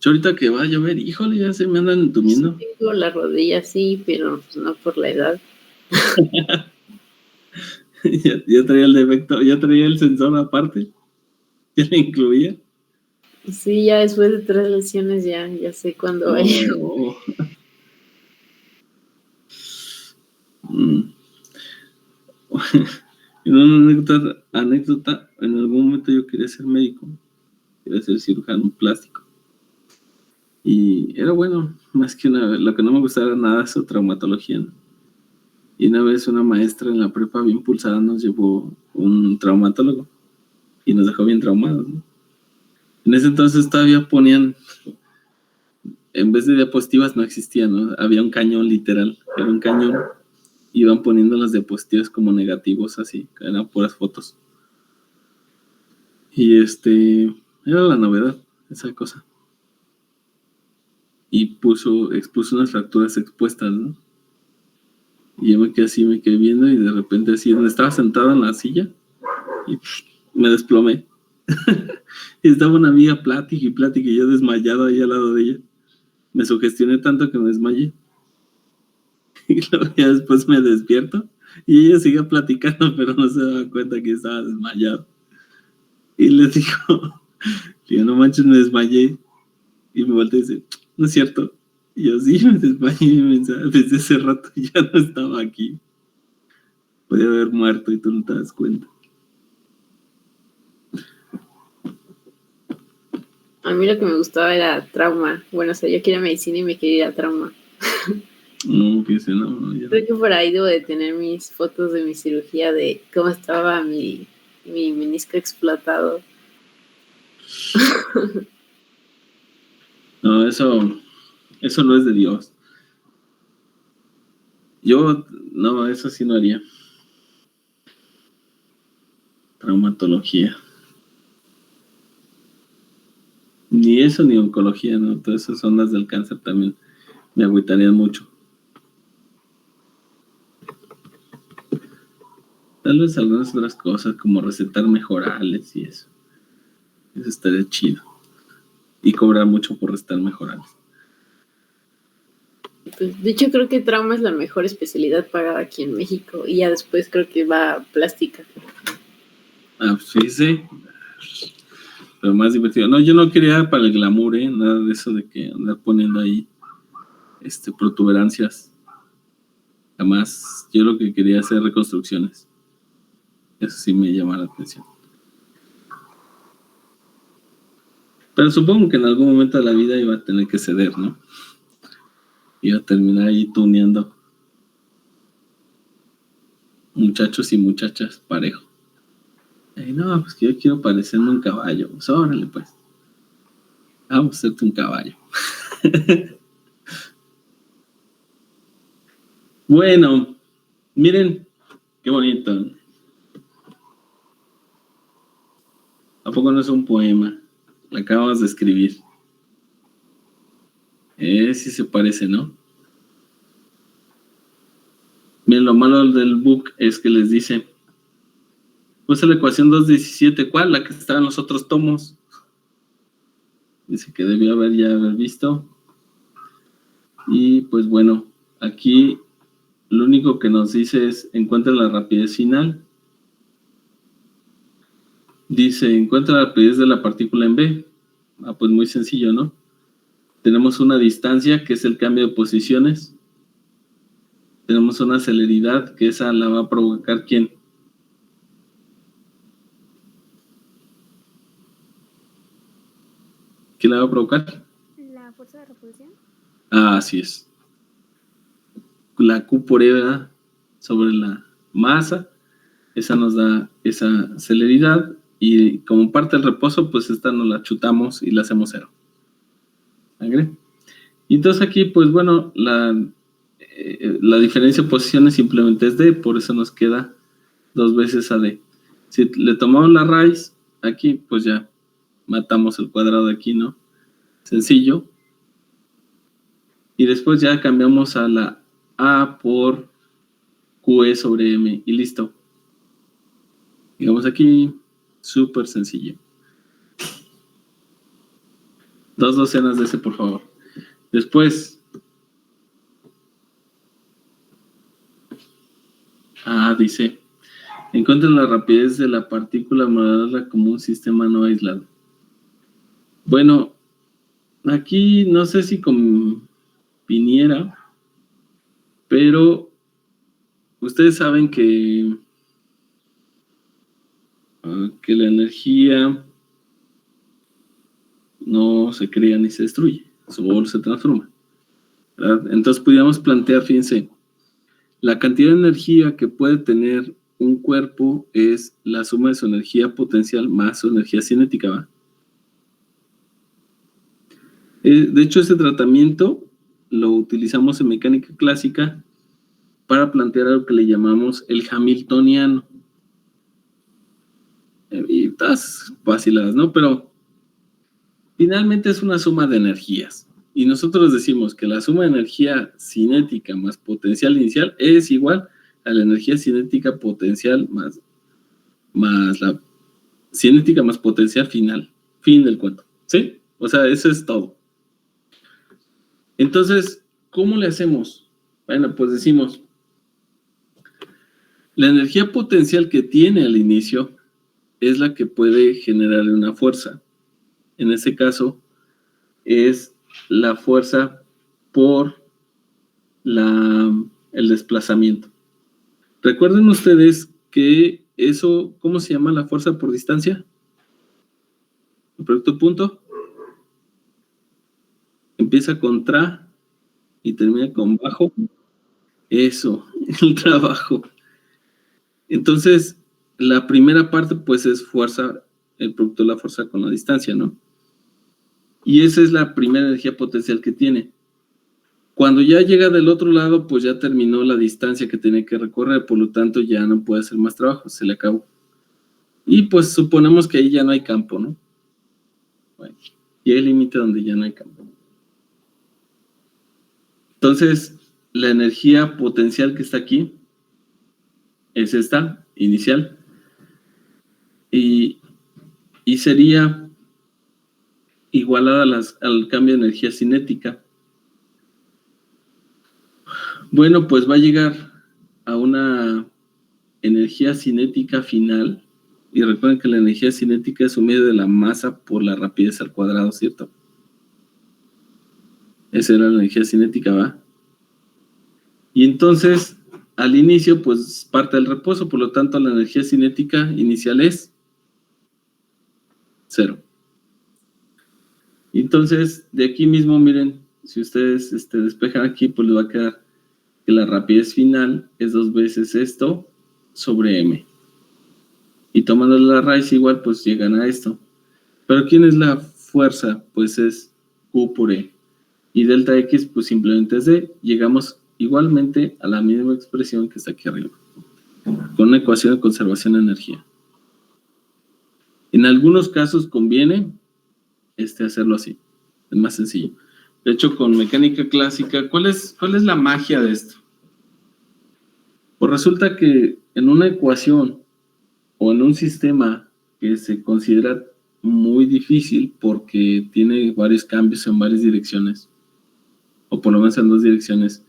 Yo ahorita que va a llover, híjole, ya se me andan entumiendo. Sí, tengo la rodilla, sí, pero pues, no por la edad. ya traía el defecto, ya traía el sensor aparte. Ya le incluía. Sí, ya después de 3 lesiones ya sé cuándo vaya. Oh. En una anécdota, en algún momento yo quería ser médico. Quería ser cirujano plástico. Y era bueno, más que lo que no me gustaba nada es su traumatología, ¿no? Y una vez una maestra en la prepa bien pulsada nos llevó un traumatólogo y nos dejó bien traumados, ¿no? En ese entonces todavía ponían, en vez de diapositivas no existía, ¿no? Había un cañón literal, era un cañón. Iban poniendo las diapositivas como negativos así, eran puras fotos. Y era la novedad, esa cosa. Y expuso unas fracturas expuestas, ¿no? Y yo me quedé viendo y de repente así, donde estaba sentado en la silla, y me desplomé. Y estaba una amiga plática y yo desmayado ahí al lado de ella. Me sugestioné tanto que me desmayé. Y luego ya después me despierto y ella sigue platicando, pero no se daba cuenta que estaba desmayado. Y le digo, no manches, me desmayé. Y me volteé y dice, no es cierto. Y yo, sí, me desmayé, desde ese rato ya no estaba aquí. Podía haber muerto y tú no te das cuenta. A mí lo que me gustaba era trauma. Bueno, o sea, yo quería medicina y me quería ir a trauma. No, que sé, no. Ya. Creo que por ahí debo de tener mis fotos de mi cirugía de cómo estaba mi menisco explotado. No, eso no es de Dios. No, eso sí no haría. Traumatología. Ni eso ni oncología, ¿no? Todas esas ondas del cáncer también me agüitarían mucho. Tal vez algunas otras cosas como recetar mejorales y eso. Eso estaría chido. Y cobrar mucho por recetar mejorales. Pues, de hecho, creo que trauma es la mejor especialidad pagada aquí en México. Y ya después creo que va plástica. Sí. pero más divertido. No, yo no quería para el glamour, nada de eso de que andar poniendo ahí protuberancias. Jamás. Yo lo que quería hacer reconstrucciones. Eso sí me llama la atención. Pero supongo que en algún momento de la vida iba a tener que ceder, ¿no? Iba a terminar ahí tuneando muchachos y muchachas parejo. Y no, pues que yo quiero parecerme un caballo. Pues órale, pues. Vamos a hacerte un caballo. Bueno, miren, qué bonito. ¿A poco no es un poema? Lo acabamos de escribir. Sí se parece, ¿no? Miren, lo malo del book es que les dice, pues la ecuación 2.17, ¿cuál? La que estaba en los otros tomos. Dice que debió haber visto. Y pues bueno, aquí lo único que nos dice es, encuentra la rapidez final. Dice, encuentra la rapidez de la partícula en B. Pues muy sencillo, ¿no? Tenemos una distancia, que es el cambio de posiciones. Tenemos una celeridad, que esa la va a provocar ¿quién? ¿Quién la va a provocar? La fuerza de repulsión. Así es. La Q por E, ¿verdad? Sobre la masa, esa nos da esa celeridad, y como parte del reposo, pues esta nos la chutamos y la hacemos cero. ¿Sangre? Y entonces aquí, pues bueno, la diferencia de posiciones simplemente es D, por eso nos queda 2 veces a D. Si le tomamos la raíz, aquí, pues ya matamos el cuadrado aquí, ¿no? Sencillo. Y después ya cambiamos a la A por QE sobre M y listo. Digamos aquí, súper sencillo. 2 docenas de ese, por favor. Después. Dice, encuentra la rapidez de la partícula modelada como un sistema no aislado. Bueno, aquí no sé si conviniera, pero ustedes saben que la energía no se crea ni se destruye, solo se transforma, ¿verdad? Entonces pudiéramos plantear, fíjense, la cantidad de energía que puede tener un cuerpo es la suma de su energía potencial más su energía cinética, ¿va? De hecho, este tratamiento lo utilizamos en mecánica clásica para plantear algo que le llamamos el hamiltoniano. Y todas vaciladas, ¿no? Pero finalmente es una suma de energías. Y nosotros decimos que la suma de energía cinética más potencial inicial es igual a la energía cinética potencial más la cinética más potencial final. Fin del cuento. ¿Sí? O sea, eso es todo. Entonces, ¿cómo le hacemos? Bueno, pues decimos, la energía potencial que tiene al inicio es la que puede generarle una fuerza. En ese caso, es la fuerza por el desplazamiento. Recuerden ustedes que eso, ¿cómo se llama la fuerza por distancia? El producto punto empieza con tra y termina con bajo. Eso, el trabajo. Entonces, la primera parte pues es fuerza, el producto de la fuerza con la distancia, ¿no? Y esa es la primera energía potencial que tiene. Cuando ya llega del otro lado, pues ya terminó la distancia que tiene que recorrer, por lo tanto ya no puede hacer más trabajo, se le acabó. Y pues suponemos que ahí ya no hay campo, ¿no? Bueno, y hay límite donde ya no hay campo. Entonces, la energía potencial que está aquí es esta, inicial, y sería igualada al cambio de energía cinética. Bueno, pues va a llegar a una energía cinética final Y recuerden que la energía cinética es su medio de la masa por la rapidez al cuadrado, ¿cierto? Esa era la energía cinética, ¿va? Y entonces, al inicio, pues parte del reposo, por lo tanto, la energía cinética inicial es 0. Entonces, de aquí mismo, miren, si ustedes despejan aquí, pues les va a quedar que la rapidez final es 2 veces esto sobre m. Y tomando la raíz igual, pues llegan a esto. Pero ¿quién es la fuerza? Pues es Q por E. Y delta X, pues simplemente es D. Llegamos igualmente a la misma expresión que está aquí arriba, con una ecuación de conservación de energía. En algunos casos conviene hacerlo así, es más sencillo. De hecho, con mecánica clásica, ¿cuál es la magia de esto? Pues resulta que en una ecuación o en un sistema que se considera muy difícil porque tiene varios cambios en varias direcciones, o por lo menos en 2 direcciones,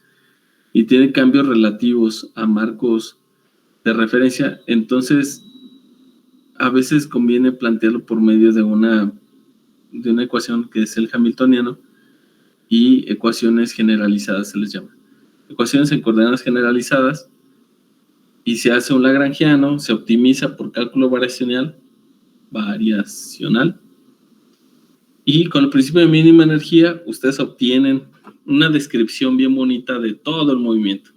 y tiene cambios relativos a marcos de referencia, entonces a veces conviene plantearlo por medio de una ecuación que es el hamiltoniano y ecuaciones generalizadas se les llama. Ecuaciones en coordenadas generalizadas, y se hace un lagrangiano, se optimiza por cálculo variacional, y con el principio de mínima energía ustedes obtienen una descripción bien bonita de todo el movimiento.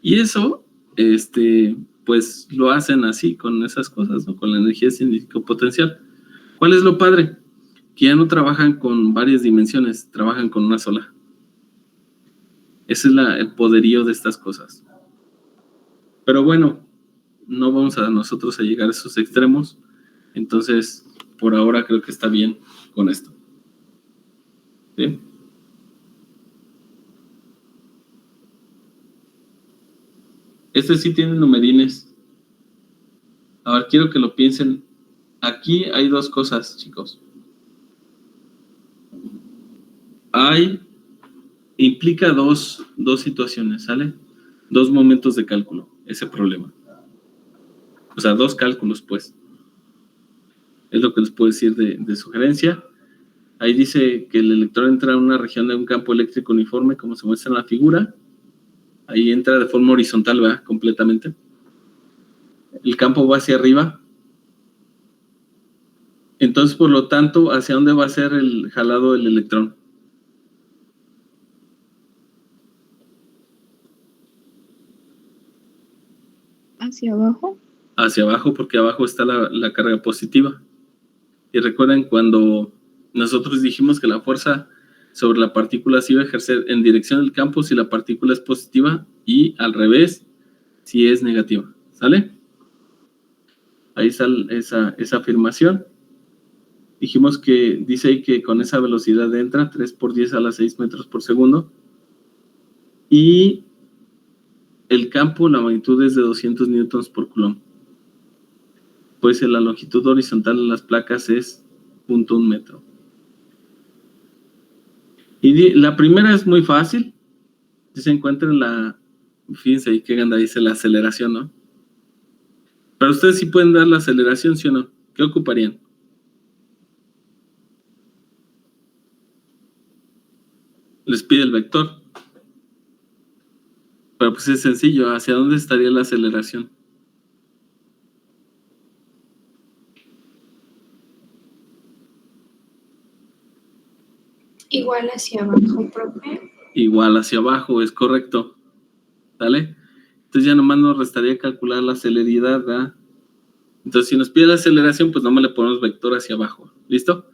Y eso, pues lo hacen así con esas cosas, ¿no? Con la energía cinética potencial. ¿Cuál es lo padre? Que ya no trabajan con varias dimensiones, trabajan con una sola. Ese es el poderío de estas cosas. Pero bueno, no vamos a nosotros a llegar a esos extremos. Entonces, por ahora creo que está bien con esto. ¿Sí? Este sí tiene numerines. A ver, quiero que lo piensen. Aquí hay 2 cosas, chicos. Implica dos situaciones, ¿sale? 2 momentos de cálculo, ese problema. O sea, 2 cálculos, pues. Es lo que les puedo decir de sugerencia. Ahí dice que el electrón entra en una región de un campo eléctrico uniforme, como se muestra en la figura. Ahí entra de forma horizontal, ¿verdad? Completamente. El campo va hacia arriba. Entonces, por lo tanto, ¿hacia dónde va a ser el jalado del electrón? ¿Hacia abajo? Hacia abajo, porque abajo está la carga positiva. Y recuerden cuando nosotros dijimos que la fuerza sobre la partícula se iba a ejercer en dirección del campo si la partícula es positiva y al revés si es negativa. ¿Sale? Ahí está esa afirmación. Dijimos que dice ahí que con esa velocidad entra 3 por 10 a la 6 metros por segundo. Y el campo, la magnitud es de 200 newtons por coulomb. Pues la longitud horizontal de las placas es 0.1 metro. Y la primera es muy fácil. Si se encuentra fíjense ahí que Ganda dice la aceleración, ¿no? Pero ustedes sí pueden dar la aceleración, ¿sí o no? ¿Qué ocuparían? Les pide el vector. Pero pues es sencillo, ¿hacia dónde estaría la aceleración? Igual hacia abajo, profe. Igual hacia abajo, es correcto. ¿Sale? Entonces ya nomás nos restaría calcular la celeridad, ¿verdad? Entonces si nos pide la aceleración, pues nomás le ponemos vector hacia abajo. ¿Listo?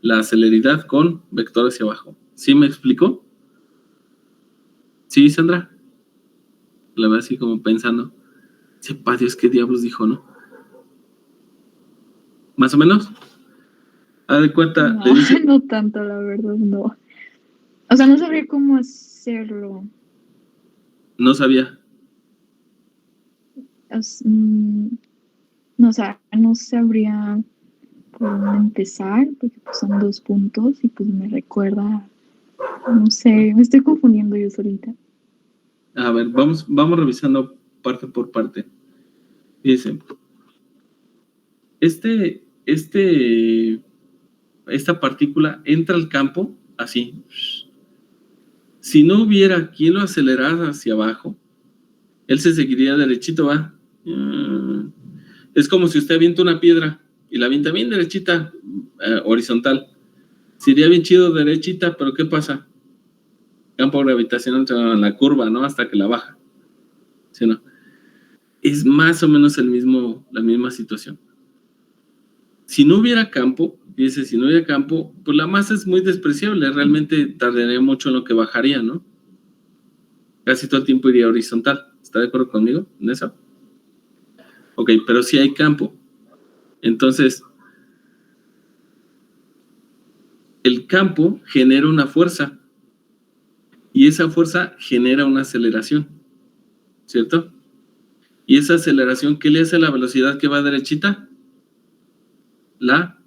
La celeridad con vector hacia abajo. ¿Sí me explicó? ¿Sí, Sandra? La veo así como pensando. Sepa Dios qué diablos dijo, ¿no? ¿Más o menos? Haz de cuenta. No, no tanto, la verdad, no. O sea, no sabría cómo hacerlo. No sabía. No, o sea, no sabría por dónde empezar, porque pues, son 2 puntos y pues me recuerda, no sé, me estoy confundiendo yo solita. A ver, vamos revisando parte por parte. Dice, esta partícula entra al campo así. Si no hubiera quien lo acelerara hacia abajo, él se seguiría derechito, ¿va? Es como si usted avienta una piedra y la avienta bien derechita, horizontal. Sería bien chido derechita, pero ¿qué pasa? Campo gravitacional en la curva, ¿no? Hasta que la baja. ¿Sí o no? Es más o menos la misma situación. Si no hubiera campo, dice, si no hubiera campo, pues la masa es muy despreciable, realmente tardaría mucho en lo que bajaría, ¿no? Casi todo el tiempo iría horizontal. ¿Está de acuerdo conmigo en eso? Ok, pero si hay campo. Entonces, el campo genera una fuerza y esa fuerza genera una aceleración, ¿cierto? Y esa aceleración, ¿qué le hace a la velocidad que va derechita? La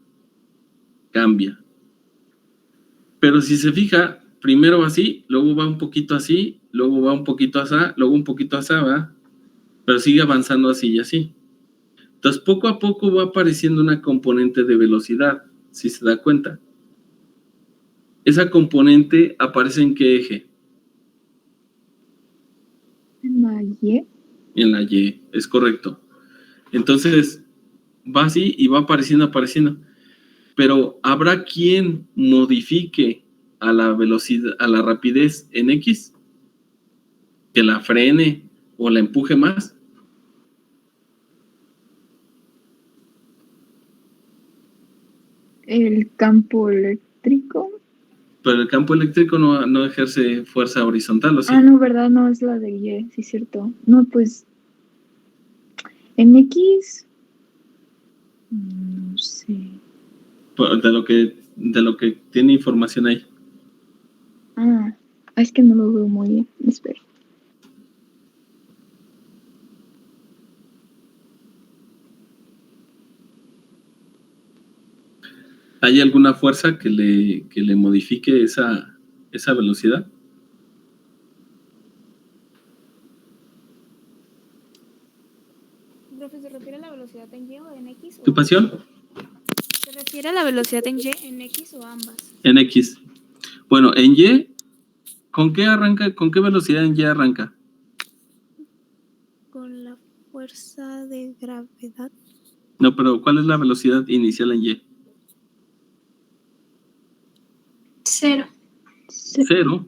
cambia. Pero si se fija, primero va así, luego va un poquito así, luego va un poquito así, luego un poquito así, ¿va? Pero sigue avanzando así y así. Entonces, poco a poco va apareciendo una componente de velocidad, si se da cuenta. Esa componente aparece ¿en qué eje? En la Y. En la Y, es correcto. Entonces, va así y va apareciendo. Pero ¿habrá quien modifique a la velocidad, a la rapidez en X? ¿Que la frene o la empuje más? El campo eléctrico. Pero el campo eléctrico no ejerce fuerza horizontal, ¿o sí? Ah, no, ¿verdad? No, es la de Y, sí, cierto. No, pues en X, no sé. De lo que tiene información ahí. Ah, es que no lo veo muy bien. Espera. ¿Hay alguna fuerza que le modifique esa velocidad? Profe, ¿se refiere a la velocidad en Y o en X? ¿Tu pasión? ¿Se refiere a la velocidad en Y, en X o ambas? En X. Bueno, en Y, ¿con qué arranca? ¿Con qué velocidad en Y arranca? Con la fuerza de gravedad. No, pero ¿cuál es la velocidad inicial en Y? 0. 0,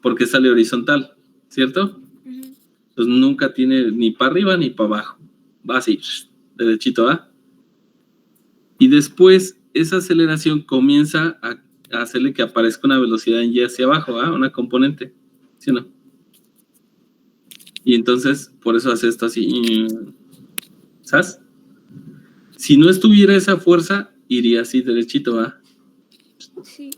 porque sale horizontal, ¿cierto? Ujú. Entonces nunca tiene ni para arriba ni para abajo. Va así, derechito, ¿ah? Y después esa aceleración comienza a hacerle que aparezca una velocidad en Y hacia abajo, ¿ah? Una componente, ¿sí o no? Y entonces, por eso hace esto así, ¿sabes? Si no estuviera esa fuerza, iría así derechito, ¿ah? Sí.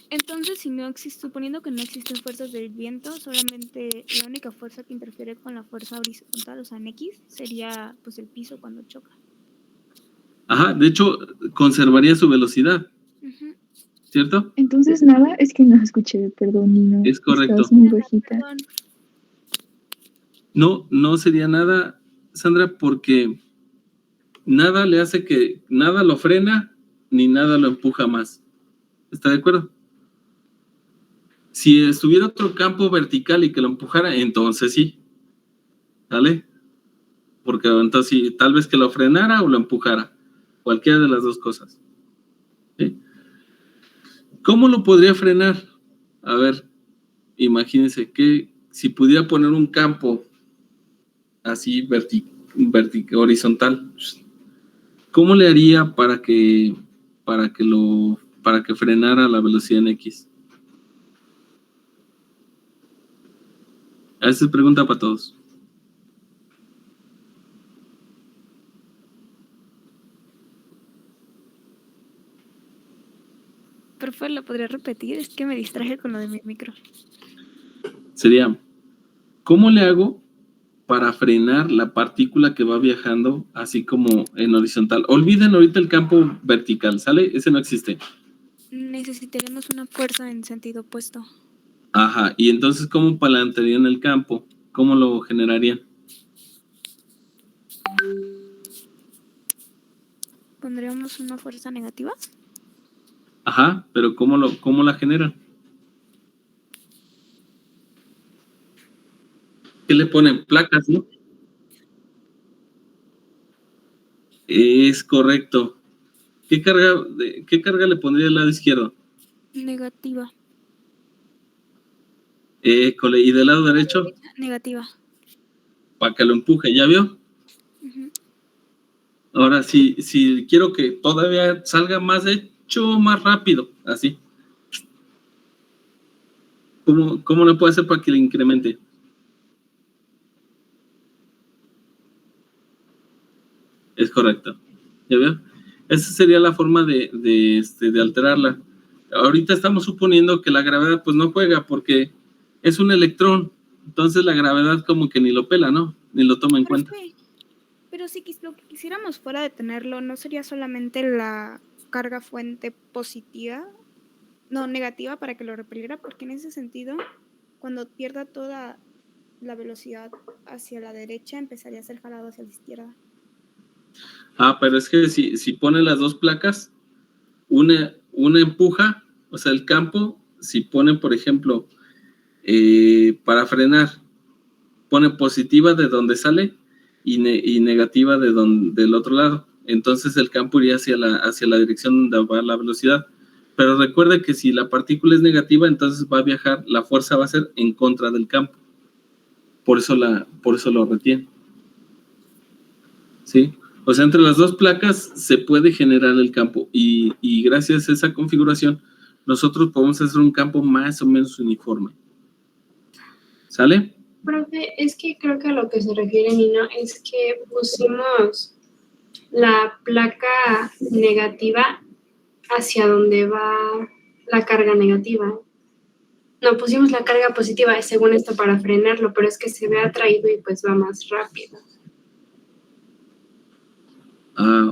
Entonces, si no existe, suponiendo que no existen fuerzas del viento, solamente la única fuerza que interfiere con la fuerza horizontal, o sea, en X, sería pues el piso cuando choca. Ajá, de hecho, conservaría su velocidad, Ujú. ¿cierto? Entonces nada, es que no escuché, perdón, Nino. Es correcto. Estás muy bajita. Perdón. No sería nada, Sandra, porque nada le hace que, nada lo frena, ni nada lo empuja más. ¿Está de acuerdo? Si estuviera otro campo vertical y que lo empujara, entonces sí. ¿Vale? Porque entonces sí, tal vez que lo frenara o lo empujara. Cualquiera de las dos cosas. ¿Sí? ¿Cómo lo podría frenar? A ver, imagínense que si pudiera poner un campo así horizontal, ¿cómo le haría para que frenara la velocidad en X? Esa es pregunta para todos. Profe, ¿lo podría repetir? Es que me distraje con lo de mi micro. Sería, ¿cómo le hago para frenar la partícula que va viajando así como en horizontal? Olviden ahorita el campo vertical, ¿sale? Ese no existe. Necesitaremos una fuerza en sentido opuesto. Ajá, y entonces, ¿cómo plantearían el campo? ¿Cómo lo generarían? pondríamos una fuerza negativa. Ajá, pero ¿cómo la generan? ¿Qué le ponen? Placas, ¿no? Es correcto. ¿Qué carga le pondría al lado izquierdo? Negativa. ¿Y del lado derecho? Negativa. Para que lo empuje, ¿ya vio? Ujú. Ahora, si quiero que todavía salga más hecho, más rápido, así. ¿Cómo le puedo hacer para que le incremente? Es correcto. ¿Ya veo? Esa sería la forma de alterarla. Ahorita estamos suponiendo que la gravedad pues no juega porque es un electrón. Entonces la gravedad como que ni lo pela, ¿no? Ni lo toma en cuenta. Pero si lo que quisiéramos fuera detenerlo, ¿no sería solamente la carga fuente positiva? No, negativa para que lo repeliera, porque en ese sentido, cuando pierda toda la velocidad hacia la derecha, empezaría a ser jalado hacia la izquierda. Pero es que si pone las dos placas, una empuja, o sea, el campo, si pone, por ejemplo, para frenar, pone positiva de donde sale y negativa del otro lado. Entonces el campo iría hacia la dirección donde va la velocidad. Pero recuerde que si la partícula es negativa, entonces va a viajar, la fuerza va a ser en contra del campo. Por eso lo retiene. ¿Sí? O sea, entre las dos placas se puede generar el campo y gracias a esa configuración nosotros podemos hacer un campo más o menos uniforme. ¿Sale? Profe, es que creo que a lo que se refiere Nino es que pusimos la placa negativa hacia donde va la carga negativa. No, pusimos la carga positiva según esto para frenarlo, pero es que se ve atraído y pues va más rápido.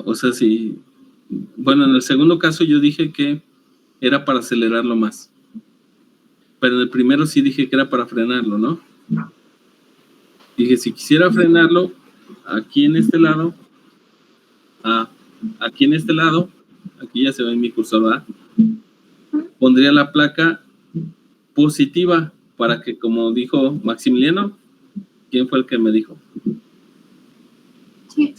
O sea, sí. Bueno, en el segundo caso yo dije que era para acelerarlo más. Pero en el primero sí dije que era para frenarlo, ¿no? Dije, si quisiera frenarlo, aquí en este lado, aquí ya se ve en mi cursor, ¿verdad? Pondría la placa positiva para que, como dijo Maximiliano, ¿quién fue el que me dijo? Sí,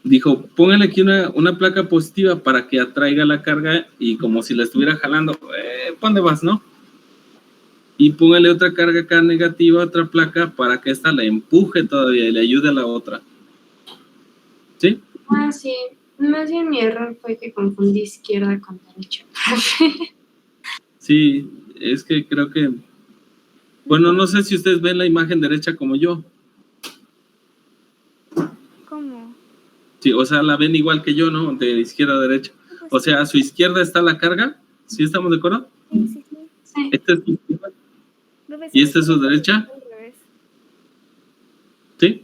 dijo, póngale aquí una placa positiva para que atraiga la carga y como si la estuviera jalando, ¿para dónde vas, no? Y póngale otra carga acá negativa, otra placa, para que esta la empuje todavía y le ayude a la otra. ¿Sí? Sí. Más bien mi error fue que confundí izquierda con derecha. Sí, es que creo que... Bueno, no sé si ustedes ven la imagen derecha como yo. ¿Cómo? Sí, o sea, la ven igual que yo, ¿no? De izquierda a derecha. O sea, a su izquierda está la carga. ¿Sí estamos de acuerdo? Sí. Esta es su izquierda. ¿Y esta es su derecha? ¿Sí?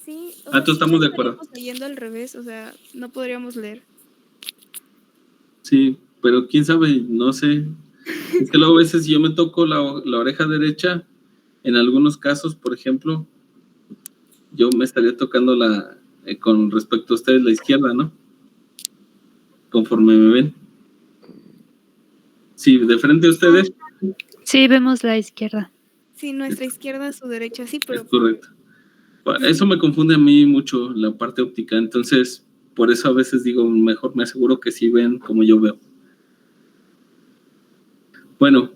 Sí. Entonces estamos de acuerdo. Estamos leyendo al revés, o sea, no podríamos leer. Sí, pero quién sabe, no sé. Es que luego a veces yo me toco la oreja derecha, en algunos casos, por ejemplo, yo me estaría tocando con respecto a ustedes, la izquierda, ¿no? Conforme me ven. Sí, de frente a ustedes. Sí, vemos la izquierda. Sí, nuestra izquierda, su derecha, sí, pero... Es correcto. Eso me confunde a mí mucho, la parte óptica, entonces, por eso a veces digo, mejor me aseguro que sí ven como yo veo. Bueno,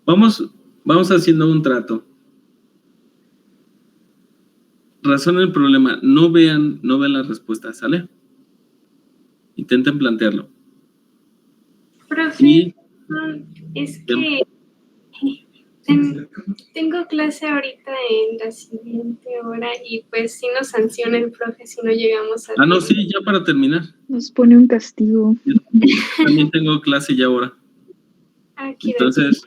vamos haciendo un trato. Razonen el problema, no vean la respuesta, ¿sale? Intenten plantearlo. Profe, es que tengo clase ahorita en la siguiente hora y pues si nos sanciona el profe si no llegamos a... No, sí, ya para terminar. Nos pone un castigo. Yo también tengo clase ya ahora. Entonces,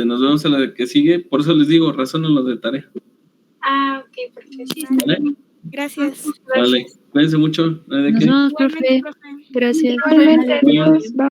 nos vemos a la que sigue. Por eso les digo, razonen lo de tarea. Ok, perfecto. ¿Vale? Gracias. Vale, cuídense mucho. Nos vemos, profe. Gracias. Igualmente, adiós. Bye.